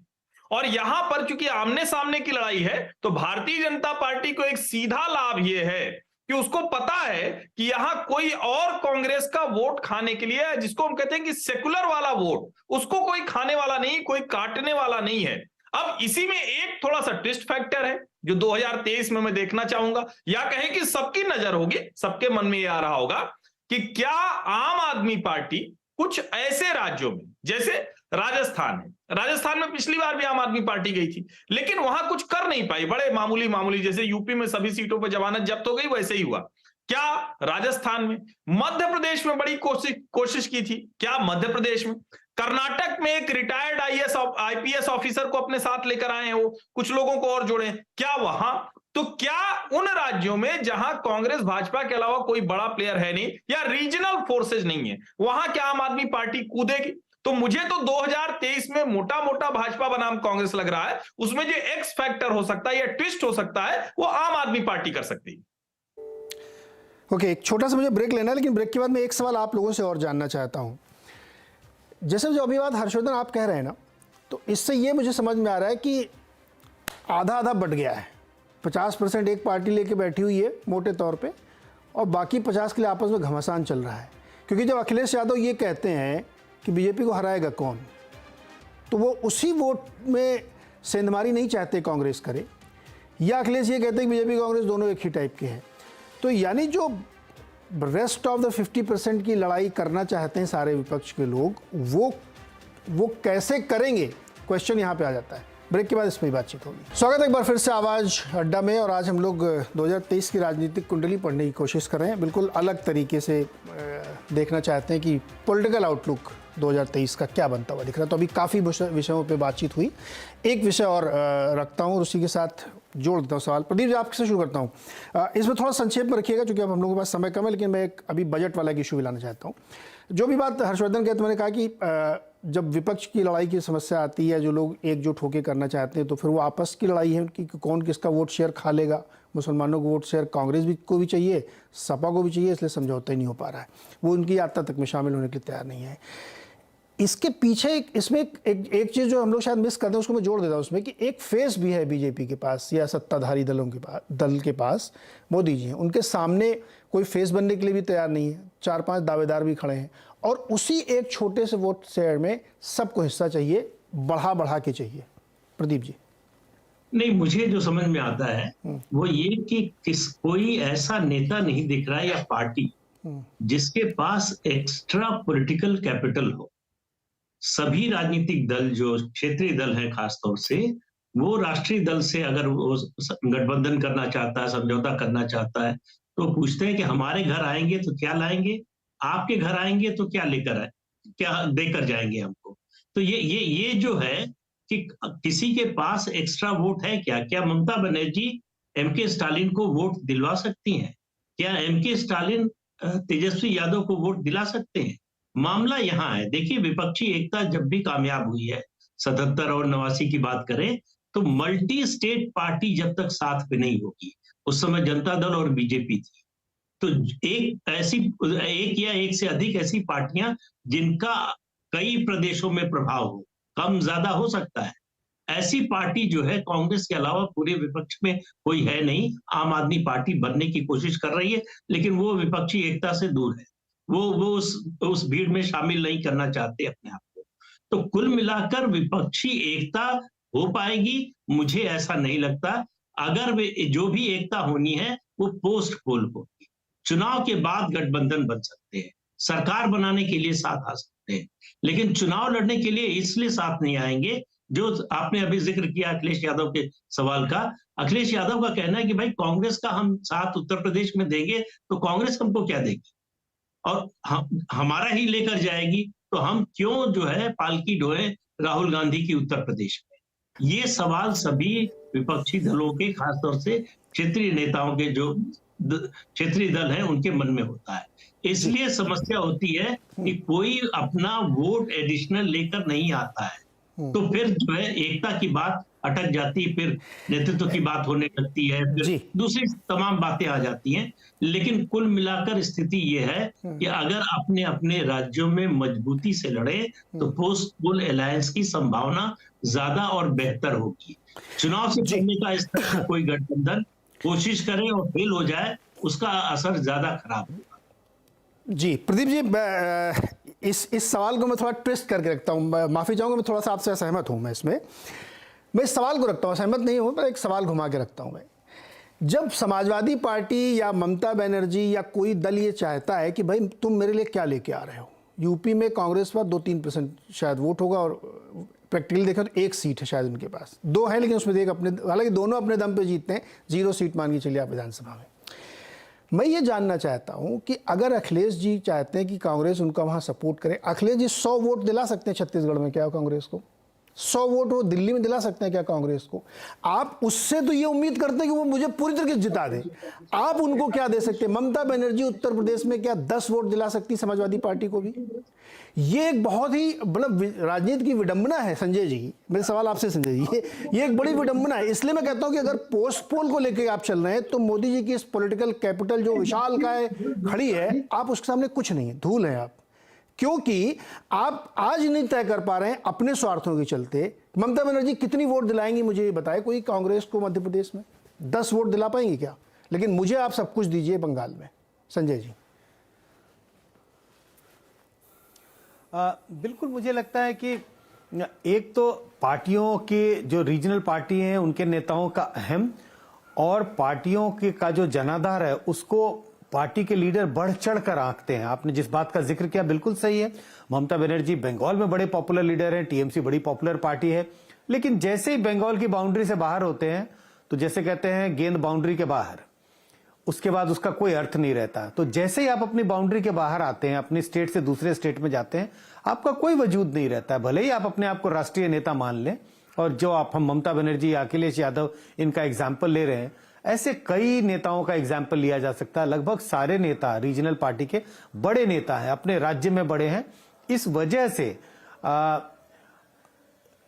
[SPEAKER 5] और यहां पर चूंकि आमने सामने की लड़ाई है, तो भारतीय जनता पार्टी को एक सीधा लाभ यह है कि उसको पता है कि यहां कोई और कांग्रेस का वोट खाने के लिए, जिसको हम कहते हैं कि सेकुलर वाला वोट, उसको कोई खाने वाला नहीं, कोई काटने वाला नहीं है। अब इसी में एक थोड़ा सा ट्विस्ट फैक्टर है जो 2023 में मैं देखना चाहूंगा, या कहें कि सबकी नजर होगी, सबके मन में यह आ रहा होगा कि क्या आम आदमी पार्टी कुछ ऐसे राज्यों में, जैसे राजस्थान है, राजस्थान में पिछली बार भी आम आदमी पार्टी गई थी लेकिन वहां कुछ कर नहीं पाई, बड़े मामूली, जैसे यूपी में सभी सीटों पर जमानत जब्त हो गई, वैसे ही हुआ। क्या राजस्थान में? मध्य प्रदेश में बड़ी कोशिश की थी, क्या मध्य प्रदेश में? कर्नाटक में एक रिटायर्ड आईपीएस ऑफिसर को अपने साथ लेकर आए हैं, वो कुछ लोगों को और जोड़े, क्या वहां? तो क्या उन राज्यों में जहां कांग्रेस भाजपा के अलावा कोई बड़ा प्लेयर है नहीं या रीजनल फोर्सेज नहीं है, वहां क्या आम आदमी पार्टी कूदेगी? तो मुझे तो 2023 में मोटा मोटा भाजपा बनाम कांग्रेस लग रहा है। उसमें जो एक्स फैक्टर हो सकता है या ट्विस्ट हो सकता है वो आम आदमी पार्टी कर सकती है।
[SPEAKER 1] ओके, एक छोटा सा मुझे ब्रेक लेना है, लेकिन ब्रेक के बाद मैं एक सवाल आप लोगों से और जानना चाहता हूं। जैसे जो अभी बात हर्षवर्धन आप कह रहे हैं ना, तो इससे ये मुझे समझ में आ रहा है कि आधा आधा बट गया है। 50% एक पार्टी लेके बैठी हुई है मोटे तौर पे, और बाकी 50 के लिए आपस में घमासान चल रहा है। क्योंकि जब अखिलेश यादव ये कहते हैं कि बीजेपी को हराएगा कौन, तो वो उसी वोट में सेंधमारी नहीं चाहते कांग्रेस करे, या अखिलेश ये कहते हैं कि बीजेपी कांग्रेस दोनों एक ही टाइप के हैं। तो यानी जो रेस्ट ऑफ द 50% की लड़ाई करना चाहते हैं सारे विपक्ष के लोग, वो कैसे करेंगे, क्वेश्चन यहाँ पे आ जाता है। ब्रेक के बाद इस पर बातचीत होगी। स्वागत है एक बार फिर से आवाज़ अड्डा में। और आज हम लोग 2023 की राजनीतिक कुंडली पढ़ने की कोशिश कर रहे हैं। बिल्कुल अलग तरीके से देखना चाहते हैं कि पॉलिटिकल आउटलुक 2023 का क्या बनता हुआ दिख रहा है। तो अभी काफ़ी विषयों पे बातचीत हुई। एक विषय और रखता हूँ और उसी के साथ जोड़ देता हूँ सवाल। प्रदीप जी, आपसे शुरू करता हूँ। इसमें थोड़ा संक्षेप में रखिएगा क्योंकि अब हम लोगों के पास समय कम है, लेकिन मैं एक अभी बजट वाला एक इशू भी लाना चाहता हूँ। जो भी बात हर्षवर्धन कहते, मैंने कहा कि जब विपक्ष की लड़ाई की समस्या आती है, जो लोग एकजुट होकर करना चाहते हैं, तो फिर वो आपस की लड़ाई है कि कौन किसका वोट शेयर खा लेगा। मुसलमानों को वोट शेयर कांग्रेस को भी चाहिए, सपा को भी चाहिए, इसलिए समझौता ही नहीं हो पा रहा है। वो उनकी यात्रा तक में शामिल होने के लिए तैयार नहीं है। इसके पीछे इसमें एक चीज़ जो हम लोग शायद मिस करते हैं, उसको मैं जोड़ देता हूँ उसमें, कि एक फेस भी है बीजेपी के पास या सत्ताधारी दल के पास। मोदी जी हैं, उनके सामने कोई फेस बनने के लिए भी तैयार नहीं है। 4-5 दावेदार भी खड़े हैं और उसी एक छोटे से वोट शेयर में सबको हिस्सा चाहिए, बढ़ा के चाहिए। प्रदीप जी।
[SPEAKER 2] नहीं, मुझे जो समझ में आता है वो ये कि कोई ऐसा नेता नहीं दिख रहा है या पार्टी जिसके पास एक्स्ट्रा पॉलिटिकल कैपिटल हो। सभी राजनीतिक दल जो क्षेत्रीय दल हैं खासतौर से, वो राष्ट्रीय दल से अगर वो गठबंधन करना चाहता है, समझौता करना चाहता है, तो पूछते हैं कि हमारे घर आएंगे तो क्या लाएंगे, आपके घर आएंगे तो क्या लेकर आए, क्या देकर जाएंगे हमको। तो ये जो है कि किसी के पास एक्स्ट्रा वोट है क्या ममता बनर्जी एमके स्टालिन को वोट दिलवा सकती हैं? क्या एमके स्टालिन तेजस्वी यादव को वोट दिला सकते हैं? मामला यहाँ है। देखिए, विपक्षी एकता जब भी कामयाब हुई है, 77 और 89 की बात करें, तो मल्टी स्टेट पार्टी जब तक साथ में नहीं होगी, उस समय जनता दल और बीजेपी थी, तो एक या एक से अधिक ऐसी पार्टियां जिनका कई प्रदेशों में प्रभाव हो, कम ज्यादा हो सकता है, ऐसी पार्टी जो है कांग्रेस के अलावा पूरे विपक्ष में कोई है नहीं। आम आदमी पार्टी बनने की कोशिश कर रही है, लेकिन वो विपक्षी एकता से दूर है। वो उस भीड़ में शामिल नहीं करना चाहते अपने आप को। तो कुल मिलाकर विपक्षी एकता हो पाएगी, मुझे ऐसा नहीं लगता। अगर जो भी एकता होनी है वो पोस्ट पोल होगी। चुनाव के बाद गठबंधन बन सकते हैं, सरकार बनाने के लिए साथ आ सकते हैं, लेकिन चुनाव लड़ने के लिए इसलिए साथ नहीं आएंगे। जो आपने अभी जिक्र किया अखिलेश यादव के सवाल का, अखिलेश यादव का कहना है कि भाई कांग्रेस का हम साथ उत्तर प्रदेश में देंगे तो कांग्रेस हमको क्या देगी और हमारा ही लेकर जाएगी, तो हम क्यों जो है पालकी ढोए राहुल गांधी की उत्तर प्रदेश में। ये सवाल सभी विपक्षी दलों के, खासतौर से क्षेत्रीय नेताओं के, जो क्षेत्रीय दल हैं, उनके मन में होता है। इसलिए समस्या होती है कि कोई अपना वोट एडिशनल लेकर नहीं आता है, तो फिर जो है एकता की बात अटक जाती है, फिर नेतृत्व की बात होने लगती है, फिर दूसरी तमाम बातें आ जाती हैं। लेकिन कुल मिलाकर स्थिति ये है कि अगर अपने अपने राज्यों में मजबूती से लड़े तो पोस्ट पोल अलायंस की संभावना ज्यादा और बेहतर होगी। चुनाव से पहले का इस तरह का कोई गठबंधन कोशिश करे और फेल हो जाए, उसका असर ज्यादा खराब होगा।
[SPEAKER 1] जी प्रदीप जी, इस सवाल को मैं थोड़ा ट्विस्ट करके रखता हूँ। माफी चाहूंगा, मैं थोड़ा सा आपसे असहमत हूँ। मैं इस सवाल को रखता हूँ, सहमत नहीं हूँ, पर एक सवाल घुमा के रखता हूँ मैं। जब समाजवादी पार्टी या ममता बनर्जी या कोई दल ये चाहता है कि भाई तुम मेरे लिए क्या लेके आ रहे हो, यूपी में कांग्रेस पर 2-3% शायद वोट होगा और प्रैक्टिकली देखा तो 1 सीट है शायद उनके पास, 2 है लेकिन उसमें एक अपने, हालांकि दोनों अपने दम पे जीतते हैं, 0 सीट मान के चलिए आप विधानसभा में। मैं ये जानना चाहता हूं कि अगर अखिलेश जी चाहते हैं कि कांग्रेस उनका वहां सपोर्ट करे, अखिलेश जी 100 वोट दिला सकते हैं छत्तीसगढ़ में क्या कांग्रेस को? 100 वोट वो दिल्ली में दिला सकते हैं क्या कांग्रेस को? आप उससे तो ये उम्मीद करते हैं कि वो मुझे पूरी तरीके से जिता दे, आप उनको क्या दे सकते हैं? ममता बनर्जी उत्तर प्रदेश में क्या 10 वोट दिला सकती समाजवादी पार्टी को भी? ये एक बहुत ही मतलब राजनीति की विडंबना है संजय जी। मेरा सवाल आपसे संजय जी, ये एक बड़ी विडंबना है। इसलिए मैं कहता हूं कि अगर पोस्ट पोल को लेकर आप चल रहे हैं तो मोदी जी की इस पॉलिटिकल कैपिटल जो विशाल काय खड़ी है, आप उसके सामने कुछ नहीं है, धूल है आप, क्योंकि आप आज नहीं तय कर पा रहे हैं अपने स्वार्थों के चलते। ममता बनर्जी कितनी वोट दिलाएंगी मुझे ये बताए कोई कांग्रेस को मध्य प्रदेश में? 10 वोट दिला पाएंगे क्या? लेकिन मुझे आप सब कुछ दीजिए बंगाल में। संजय जी।
[SPEAKER 3] बिल्कुल, मुझे लगता है कि एक तो पार्टियों के जो रीजनल पार्टी हैं उनके नेताओं का अहम, और पार्टियों के का जो जनाधार है उसको पार्टी के लीडर बढ़ चढ़ कर आंकते हैं। आपने जिस बात का जिक्र किया बिल्कुल सही है। ममता बनर्जी बंगाल में बड़े पॉपुलर लीडर हैं, टीएमसी बड़ी पॉपुलर पार्टी है, लेकिन जैसे ही बंगाल की बाउंड्री से बाहर होते हैं तो जैसे कहते हैं गेंद बाउंड्री के बाहर, उसके बाद उसका कोई अर्थ नहीं रहता। तो जैसे ही आप अपनी बाउंड्री के बाहर आते हैं, अपनी स्टेट से दूसरे स्टेट में जाते हैं, आपका कोई वजूद नहीं रहता है। भले ही आप अपने आप को राष्ट्रीय नेता मान लें, और जो हम ममता बनर्जी, अखिलेश यादव इनका एग्जाम्पल ले रहे हैं, ऐसे कई नेताओं का एग्जाम्पल लिया जा सकता है। लगभग सारे नेता रीजनल पार्टी के बड़े नेता हैं, अपने राज्य में बड़े हैं। इस वजह से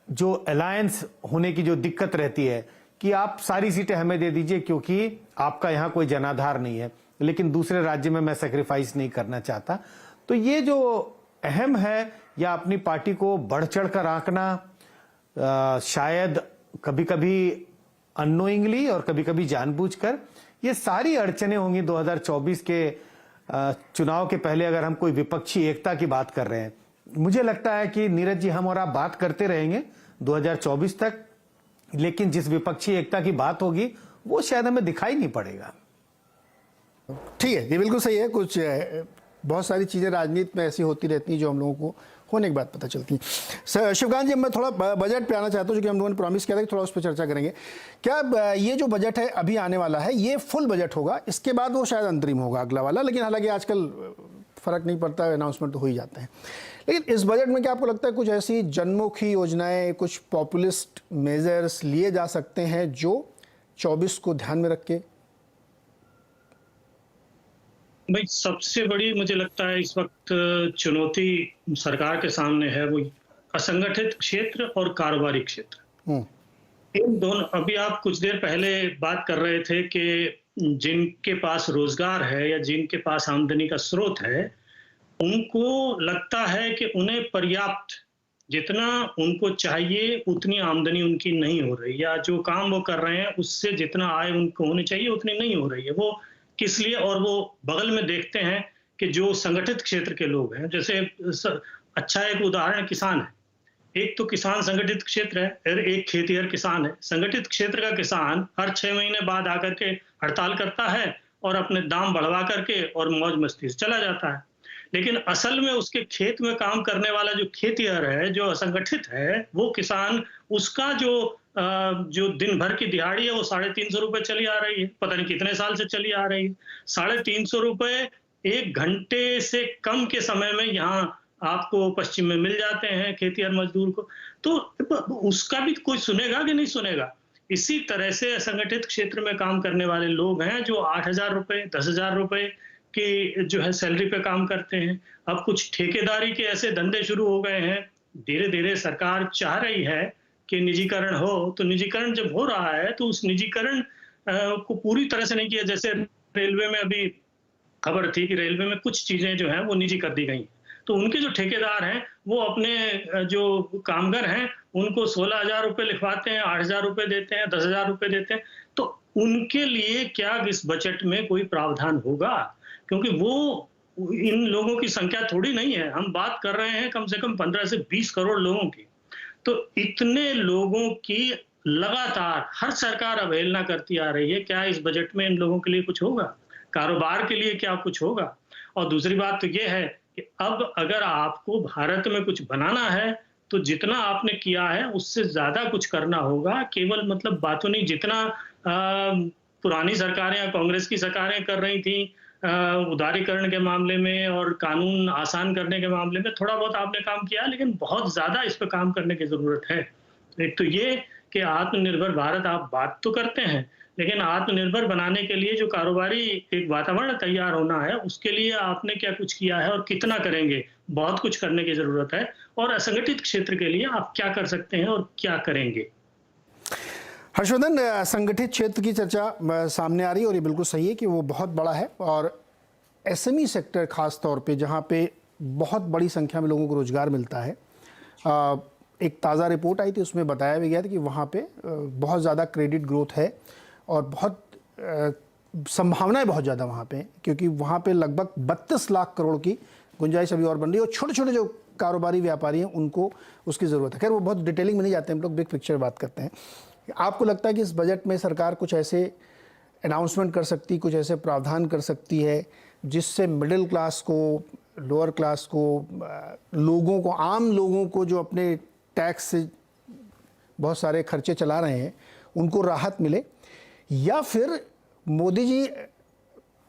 [SPEAKER 3] जो अलायंस होने की जो दिक्कत रहती है कि आप सारी सीटें हमें दे दीजिए क्योंकि आपका यहां कोई जनाधार नहीं है, लेकिन दूसरे राज्य में मैं सेक्रीफाइस नहीं करना चाहता। तो ये जो अहम है, या अपनी पार्टी को बढ़ चढ़ कर आंकना, शायद कभी कभी अननोइंगली और कभी कभी जानबूझकर, ये सारी अड़चनें होंगी 2024 के चुनाव के पहले। अगर हम कोई विपक्षी एकता की बात कर रहे हैं, मुझे लगता है कि नीरज जी, हम और आप बात करते रहेंगे 2024 तक, लेकिन जिस विपक्षी एकता की बात होगी वो शायद हमें दिखाई नहीं पड़ेगा।
[SPEAKER 1] ठीक है, ये बिल्कुल सही है। कुछ बहुत सारी चीज़ें राजनीति में ऐसी होती रहती हैं जो हम लोगों को होने के बाद पता चलती हैं। शिवकांत जी, मैं थोड़ा बजट पे आना चाहता हूँ, जो कि हम लोगों ने प्रॉमिस किया था कि थोड़ा उस पर चर्चा करेंगे। क्या ये जो बजट है अभी आने वाला है, ये फुल बजट होगा? इसके बाद वो शायद अंतरिम होगा अगला वाला, लेकिन हालांकि आजकल फ़र्क नहीं पड़ता, अनाउंसमेंट तो हो ही जाते हैं। लेकिन इस बजट में क्या आपको लगता है कुछ ऐसी जनमुखी योजनाएं, कुछ पॉपुलिस्ट मेजर्स लिए जा सकते हैं जो 24 को ध्यान में रख के?
[SPEAKER 4] भाई, सबसे बड़ी मुझे लगता है इस वक्त चुनौती सरकार के सामने है, वो असंगठित क्षेत्र और कारोबारी क्षेत्र। इन दोनों, अभी आप कुछ देर पहले बात कर रहे थे कि जिनके पास रोजगार है या जिनके पास आमदनी का स्रोत है, उनको लगता है कि उन्हें पर्याप्त, जितना उनको चाहिए उतनी आमदनी उनकी नहीं हो रही, या जो काम वो कर रहे हैं उससे जितना आय उनको होनी चाहिए उतनी नहीं हो रही है। वो किस लिए? और वो बगल में देखते हैं कि जो संगठित क्षेत्र के लोग हैं, जैसे अच्छा एक उदाहरण किसान है। एक तो किसान संगठित क्षेत्र है और एक खेतीहर किसान है। संगठित क्षेत्र का किसान हर 6 महीने बाद आकर के हड़ताल करता है और अपने दाम बढ़वा करके और मौज मस्ती से चला जाता है। लेकिन असल में उसके खेत में काम करने वाला जो खेतीहर है, जो असंगठित है, वो किसान, उसका जो दिन भर की दिहाड़ी है वो 350 रुपए चली आ रही है, पता नहीं कितने साल से चली आ रही है। 350 रुपए 1 घंटे से कम के समय में यहाँ आपको पश्चिम में मिल जाते हैं खेतीहर मजदूर को। तो उसका भी कोई सुनेगा कि नहीं सुनेगा? इसी तरह से असंगठित क्षेत्र में काम करने वाले लोग हैं जो 8,000 रुपए, 10,000 रुपए की जो है सैलरी पे काम करते हैं। अब कुछ ठेकेदारी के ऐसे धंधे शुरू हो गए हैं। धीरे धीरे सरकार चाह रही है कि निजीकरण हो, तो निजीकरण जब हो रहा है तो उस निजीकरण को पूरी तरह से नहीं किया। जैसे रेलवे में अभी खबर थी कि रेलवे में कुछ चीजें जो हैं वो निजी कर दी गई, तो उनके जो ठेकेदार हैं वो अपने जो कामगार हैं उनको 16,000 रुपए लिखवाते हैं, 8,000 रुपए देते हैं, 10,000 रुपए देते हैं। तो उनके लिए क्या इस बजट में कोई प्रावधान होगा? क्योंकि वो, इन लोगों की संख्या थोड़ी नहीं है, हम बात कर रहे हैं कम से कम 15 से 20 करोड़ लोगों की। तो इतने लोगों की लगातार हर सरकार अवहेलना करती आ रही है। क्या इस बजट में इन लोगों के लिए कुछ होगा? कारोबार के लिए क्या कुछ होगा? और दूसरी बात तो ये है कि अब अगर आपको भारत में कुछ बनाना है तो जितना आपने किया है उससे ज्यादा कुछ करना होगा। केवल मतलब बातों नहीं, जितना पुरानी सरकारें या कांग्रेस की सरकारें कर रही थी उदारीकरण के मामले में और कानून आसान करने के मामले में, थोड़ा बहुत आपने काम किया, लेकिन बहुत ज्यादा इस पर काम करने की जरूरत है। एक तो ये कि आत्मनिर्भर भारत आप बात तो करते हैं, लेकिन आत्मनिर्भर बनाने के लिए जो कारोबारी एक वातावरण तैयार होना है, उसके लिए आपने क्या कुछ किया है और कितना करेंगे? बहुत कुछ करने की जरूरत है। और असंगठित क्षेत्र के लिए आप क्या कर सकते हैं और क्या करेंगे?
[SPEAKER 1] हर्षवर्धन, संगठित क्षेत्र की चर्चा सामने आ रही है और ये बिल्कुल सही है कि वो बहुत बड़ा है, और एसएमई सेक्टर खास तौर पे जहाँ पे बहुत बड़ी संख्या में लोगों को रोजगार मिलता है। एक ताज़ा रिपोर्ट आई थी, उसमें बताया भी गया था कि वहाँ पे बहुत ज़्यादा क्रेडिट ग्रोथ है और बहुत संभावनाएं बहुत ज़्यादा वहाँ पे, क्योंकि वहाँ पे लगभग 32 लाख करोड़ की गुंजाइश अभी और बन रही है, और छोटे छोटे जो कारोबारी व्यापारी हैं उनको उसकी ज़रूरत है। खैर, वो बहुत डिटेलिंग में नहीं जाते, हम लोग बिग पिक्चर बात करते हैं। आपको लगता है कि इस बजट में सरकार कुछ ऐसे अनाउंसमेंट कर सकती, कुछ ऐसे प्रावधान कर सकती है जिससे मिडिल क्लास को, लोअर क्लास को, लोगों को, आम लोगों को जो अपने टैक्स से बहुत सारे खर्चे चला रहे हैं उनको राहत मिले, या फिर मोदी जी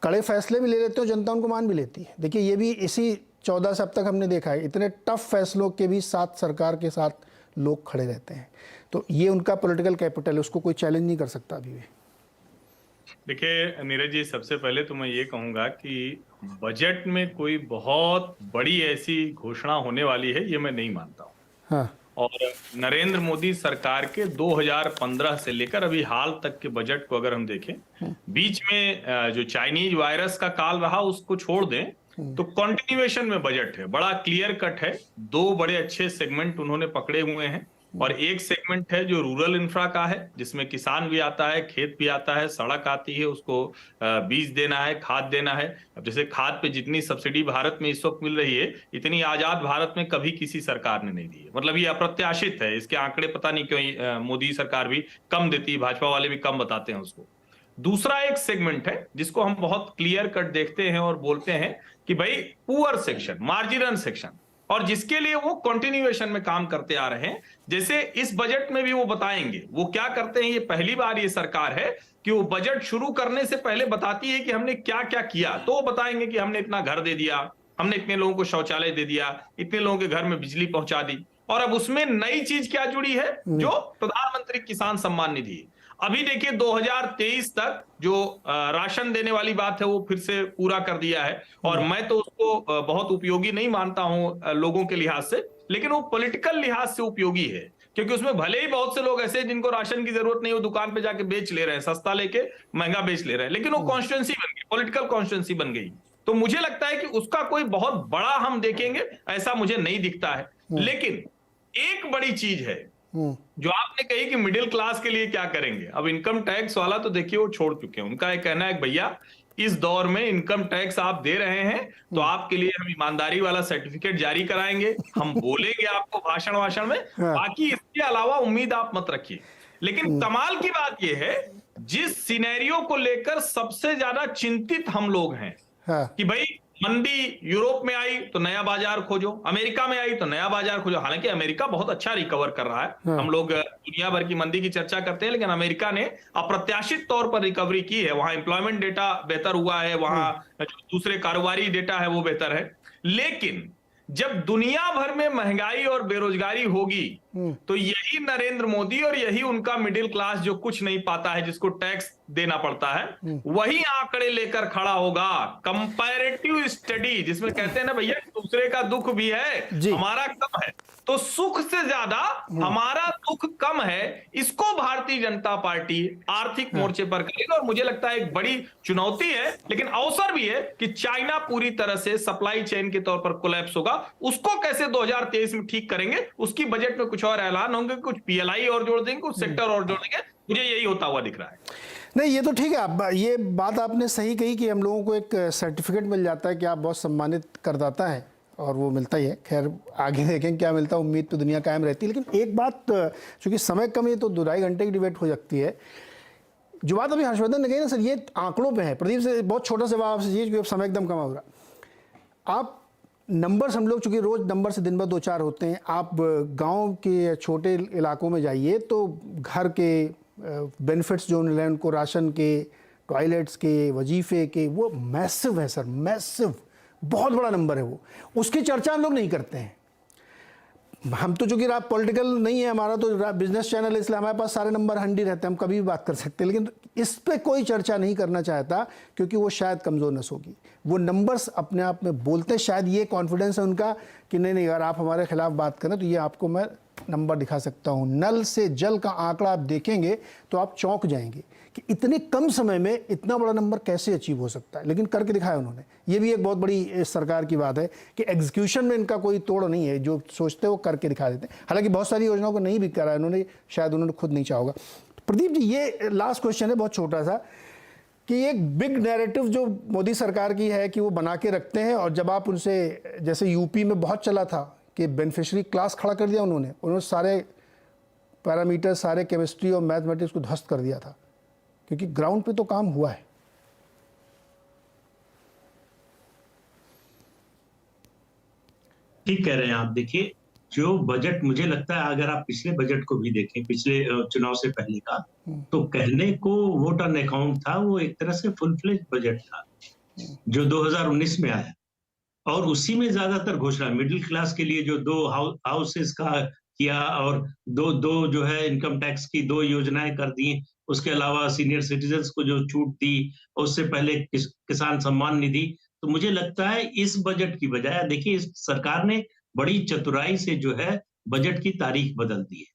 [SPEAKER 1] कड़े फैसले भी ले लेते हो, जनता उनको मान भी लेती है। देखिए ये भी इसी 14 से अब तक हमने देखा है, इतने टफ फैसलों के भी साथ सरकार के साथ लोग खड़े रहते हैं। तो ये उनका पॉलिटिकल कैपिटल है, उसको कोई चैलेंज नहीं कर सकता अभी भी।
[SPEAKER 5] देखिए नीरज जी, सबसे पहले तो मैं ये कहूंगा कि बजट में कोई बहुत बड़ी ऐसी घोषणा होने वाली है, ये मैं नहीं मानता हूँ।
[SPEAKER 1] हाँ।
[SPEAKER 5] और नरेंद्र मोदी सरकार के 2015 से लेकर अभी हाल तक के बजट को अगर हम देखें, बीच में जो चाइनीज वायरस का काल रहा उसको छोड़ दें तो कंटिन्यूएशन में बजट है, बड़ा क्लियर कट है। दो बड़े अच्छे सेगमेंट उन्होंने पकड़े हुए हैं, और एक सेगमेंट है जो रूरल इंफ्रा का है, जिसमें किसान भी आता है, खेत भी आता है, सड़क आती है, उसको बीज देना है, खाद देना है। अब जैसे खाद पे जितनी सब्सिडी भारत में इस वक्त मिल रही है, इतनी आजाद भारत में कभी किसी सरकार ने नहीं दी है। मतलब ये अप्रत्याशित है, इसके आंकड़े पता नहीं क्यों मोदी सरकार भी कम देती है, भाजपा वाले भी कम बताते हैं उसको। दूसरा एक सेगमेंट है जिसको हम बहुत क्लियर कट देखते हैं और बोलते हैं कि भाई पुअर सेक्शन, मार्जिनल सेक्शन, और जिसके लिए वो कंटिन्यूएशन में काम करते आ रहे हैं। जैसे इस बजट में भी वो बताएंगे वो क्या करते हैं। ये पहली बार ये सरकार है कि वो बजट शुरू करने से पहले बताती है कि हमने क्या क्या किया। तो वो बताएंगे कि हमने इतना घर दे दिया, हमने इतने लोगों को शौचालय दे दिया, इतने लोगों के घर में बिजली पहुंचा दी। और अब उसमें नई चीज क्या जुड़ी है, जो प्रधानमंत्री किसान सम्मान निधि। अभी देखिए 2023 तक जो राशन देने वाली बात है वो फिर से पूरा कर दिया है, और मैं तो उसको बहुत उपयोगी नहीं मानता हूं लोगों के लिहाज से, लेकिन वो पॉलिटिकल लिहाज से उपयोगी है, क्योंकि उसमें भले ही बहुत से लोग ऐसे जिनको राशन की जरूरत नहीं, वो दुकान पे जाके बेच ले रहे हैं, सस्ता लेके महंगा बेच ले रहे हैं, लेकिन वो कॉन्स्टिट्यूंसी बन गई, पॉलिटिकल कॉन्स्टिट्यूंसी बन गई। तो मुझे लगता है कि उसका कोई बहुत बड़ा हम देखेंगे ऐसा मुझे नहीं दिखता है। लेकिन एक बड़ी चीज है जो आपने कही कि मिडिल क्लास के लिए क्या करेंगे। अब इनकम टैक्स वाला तो देखिए वो छोड़ चुके हैं, उनका एक कहना है भैया इस दौर में इनकम टैक्स आप दे रहे हैं तो आपके लिए हम ईमानदारी वाला सर्टिफिकेट जारी कराएंगे, हम बोलेंगे आपको भाषण वाषण में, बाकी इसके अलावा उम्मीद आप मत रखिए। लेकिन कमाल की बात यह है, जिस सिनेरियो को लेकर सबसे ज्यादा चिंतित हम लोग हैं कि भाई मंदी यूरोप में आई तो नया बाजार खोजो, अमेरिका में आई तो नया बाजार खोजो। हालांकि अमेरिका बहुत अच्छा रिकवर कर रहा है, हम लोग दुनिया भर की मंदी की चर्चा करते हैं, लेकिन अमेरिका ने अप्रत्याशित तौर पर रिकवरी की है। वहां एम्प्लॉयमेंट डेटा बेहतर हुआ है, वहां जो दूसरे कारोबारी डेटा है वो बेहतर है। लेकिन जब दुनिया भर में महंगाई और बेरोजगारी होगी तो यही नरेंद्र मोदी और यही उनका मिडिल क्लास जो कुछ नहीं पाता है, जिसको टैक्स देना पड़ता है, वही आंकड़े लेकर खड़ा होगा। कंपैरेटिव स्टडी जिसमें कहते हैं ना भैया दूसरे का दुख भी है, हमारा कम है, तो सुख से ज्यादा हमारा दुख कम है, इसको भारतीय जनता पार्टी आर्थिक मोर्चे पर करेगी। और मुझे लगता है एक बड़ी चुनौती है, लेकिन अवसर भी है कि चाइना पूरी तरह से सप्लाई चेन के तौर पर कोलैप्स होगा, उसको कैसे 2023 में ठीक करेंगे, उसकी बजट में कुछ और ऐलान होंगे, कुछ पीएलआई और जोड़ देंगे, कुछ सेक्टर और जोड़ देंगे। मुझे यही होता हुआ दिख रहा है।
[SPEAKER 1] नहीं ये तो ठीक है, ये बात आपने सही कही कि हम लोगों को एक सर्टिफिकेट मिल जाता है कि आप बहुत सम्मानित करदाता है, और वो मिलता ही है। खैर आगे देखें क्या मिलता है, उम्मीद तो दुनिया कायम रहती है। लेकिन एक बात, चूंकि समय कम है तो 2-2.5 घंटे की डिबेट हो सकती है। जो बात अभी हर्षवर्धन ने कही ना सर, ये आंकड़ों पे है। प्रदीप से बहुत छोटा सवाल आपसे ये, क्योंकि समय एकदम कम हो रहा। आप नंबर्स, हम लोग चूंकि रोज नंबर से दिन भर 2-4 होते हैं, आप गाँव के छोटे इलाकों में जाइए तो घर के बेनिफिट्स जो मिल रहे हैं उनको, राशन के, टॉयलेट्स के, वजीफे के, वो मैसिव है सर, मैसिव, बहुत बड़ा नंबर है वो। उसकी चर्चा हम लोग नहीं करते हैं। हम तो चूंकि पॉलिटिकल नहीं है हमारा, तो बिजनेस चैनल है, इसलिए हमारे पास सारे नंबर हंडी रहते हैं, हम कभी भी बात कर सकते हैं। लेकिन इस पे कोई चर्चा नहीं करना चाहता, क्योंकि वो शायद कमज़ोर नस होगी। वो नंबर्स अपने आप में बोलते हैं, शायद ये कॉन्फिडेंस है उनका कि नहीं अगर आप हमारे खिलाफ बात करें तो ये आपको मैं नंबर दिखा सकता हूँ। नल से जल का आंकड़ा आप देखेंगे तो आप चौंक जाएंगे कि इतने कम समय में इतना बड़ा नंबर कैसे अचीव हो सकता है, लेकिन करके दिखाया उन्होंने। ये भी एक बहुत बड़ी सरकार की बात है कि एग्जीक्यूशन में इनका कोई तोड़ नहीं है, जो सोचते हैं वो करके दिखा देते हैं। हालांकि बहुत सारी योजनाओं को नहीं भी करा है उन्होंने, शायद उन्होंने खुद नहीं चाहा होगा। प्रदीप जी, ये लास्ट क्वेश्चन है बहुत छोटा सा, कि एक बिग नैरेटिव जो मोदी सरकार की है कि वो बना के रखते हैं, और जब आप उनसे, जैसे यूपी में बहुत चला था कि बेनिफिशियरी क्लास खड़ा कर दिया उन्होंने सारे पैरामीटर, सारे केमिस्ट्री और मैथमेटिक्स को ध्वस्त कर दिया था, क्योंकि ग्राउंड पे तो काम हुआ है।
[SPEAKER 2] ठीक कह रहे हैं आप। देखिए जो बजट मुझे लगता है, अगर आप पिछले बजट को भी देखें, पिछले चुनाव से पहले का, तो कहने को वोट ऑन अकाउंट था, वो एक तरह से फुल फ्लेज बजट था जो 2019 में आया। और उसी में ज्यादातर घोषणा मिडिल क्लास के लिए जो 2 हाउसेस का किया, और दो जो है इनकम टैक्स की 2 योजनाएं कर दी, उसके अलावा सीनियर सिटीजन्स को जो छूट दी, उससे पहले किसान सम्मान निधि। तो मुझे लगता है इस बजट की बजाय, देखिए इस सरकार ने बड़ी चतुराई से जो है बजट की तारीख बदल दी है।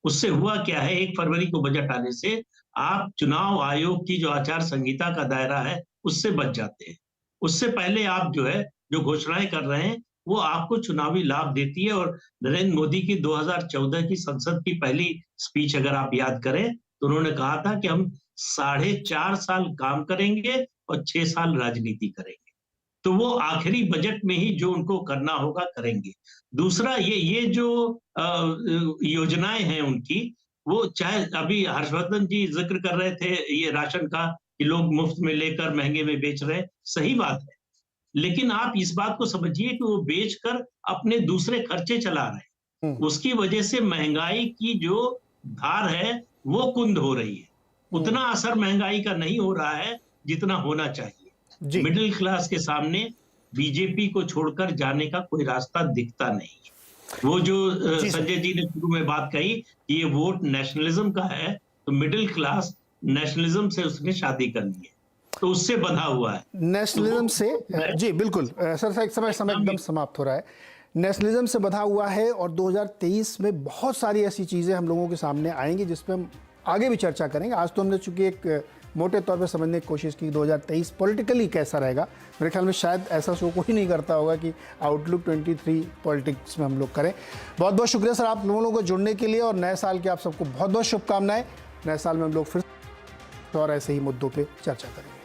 [SPEAKER 2] उससे हुआ क्या है, 1 फरवरी को बजट आने से आप चुनाव आयोग की जो आचार संहिता का दायरा है उससे बच जाते हैं। उससे पहले आप जो है जो घोषणाएं कर रहे हैं वो आपको चुनावी लाभ देती है। और नरेंद्र मोदी की 2014 की संसद की पहली स्पीच अगर आप याद करें, तो उन्होंने कहा था कि हम 4.5 साल काम करेंगे और 6 साल राजनीति करेंगे। तो वो आखिरी बजट में ही जो उनको करना होगा करेंगे। दूसरा ये जो योजनाएं हैं उनकी, वो चाहे अभी हर्षवर्धन जी जिक्र कर रहे थे ये राशन का कि लोग मुफ्त में लेकर महंगे में बेच रहे हैं, सही बात है, लेकिन आप इस बात को समझिए कि वो बेचकर अपने दूसरे खर्चे चला रहे हैं। उसकी वजह से महंगाई की जो धार है वो कुंद हो रही है। उतना असर महंगाई का नहीं हो रहा है जितना होना चाहिए। मिडिल क्लास के सामने बीजेपी को छोड़कर जाने का कोई रास्ता दिखता नहीं है। वो जो संजय जी ने शुरू में बात कही कि ये वोट नेशनलिज्म का है, तो मिडिल क्लास नेशनलिज्म से उसने शादी कर ली है, तो उससे बंधा हुआ है
[SPEAKER 1] नेशनलिज्म से। जी बिल्कुल सर, समय एकदम समाप्त हो रहा है। नेशनलिज्म से बंधा हुआ है और 2023 में बहुत सारी ऐसी चीज़ें हम लोगों के सामने आएंगी जिस पर हम आगे भी चर्चा करेंगे। आज तो हमने चूंकि एक मोटे तौर पे समझने की कोशिश की 2023 पॉलिटिकली कैसा रहेगा। मेरे ख्याल में शायद ऐसा शो कोई नहीं करता होगा कि आउटलुक 23 पॉलिटिक्स में हम लोग करें। बहुत बहुत शुक्रिया सर आप लोगों को जुड़ने के लिए, और नए साल की आप सबको बहुत बहुत शुभकामनाएं। नए साल में हम लोग फिर और ऐसे ही मुद्दों पे चर्चा करेंगे।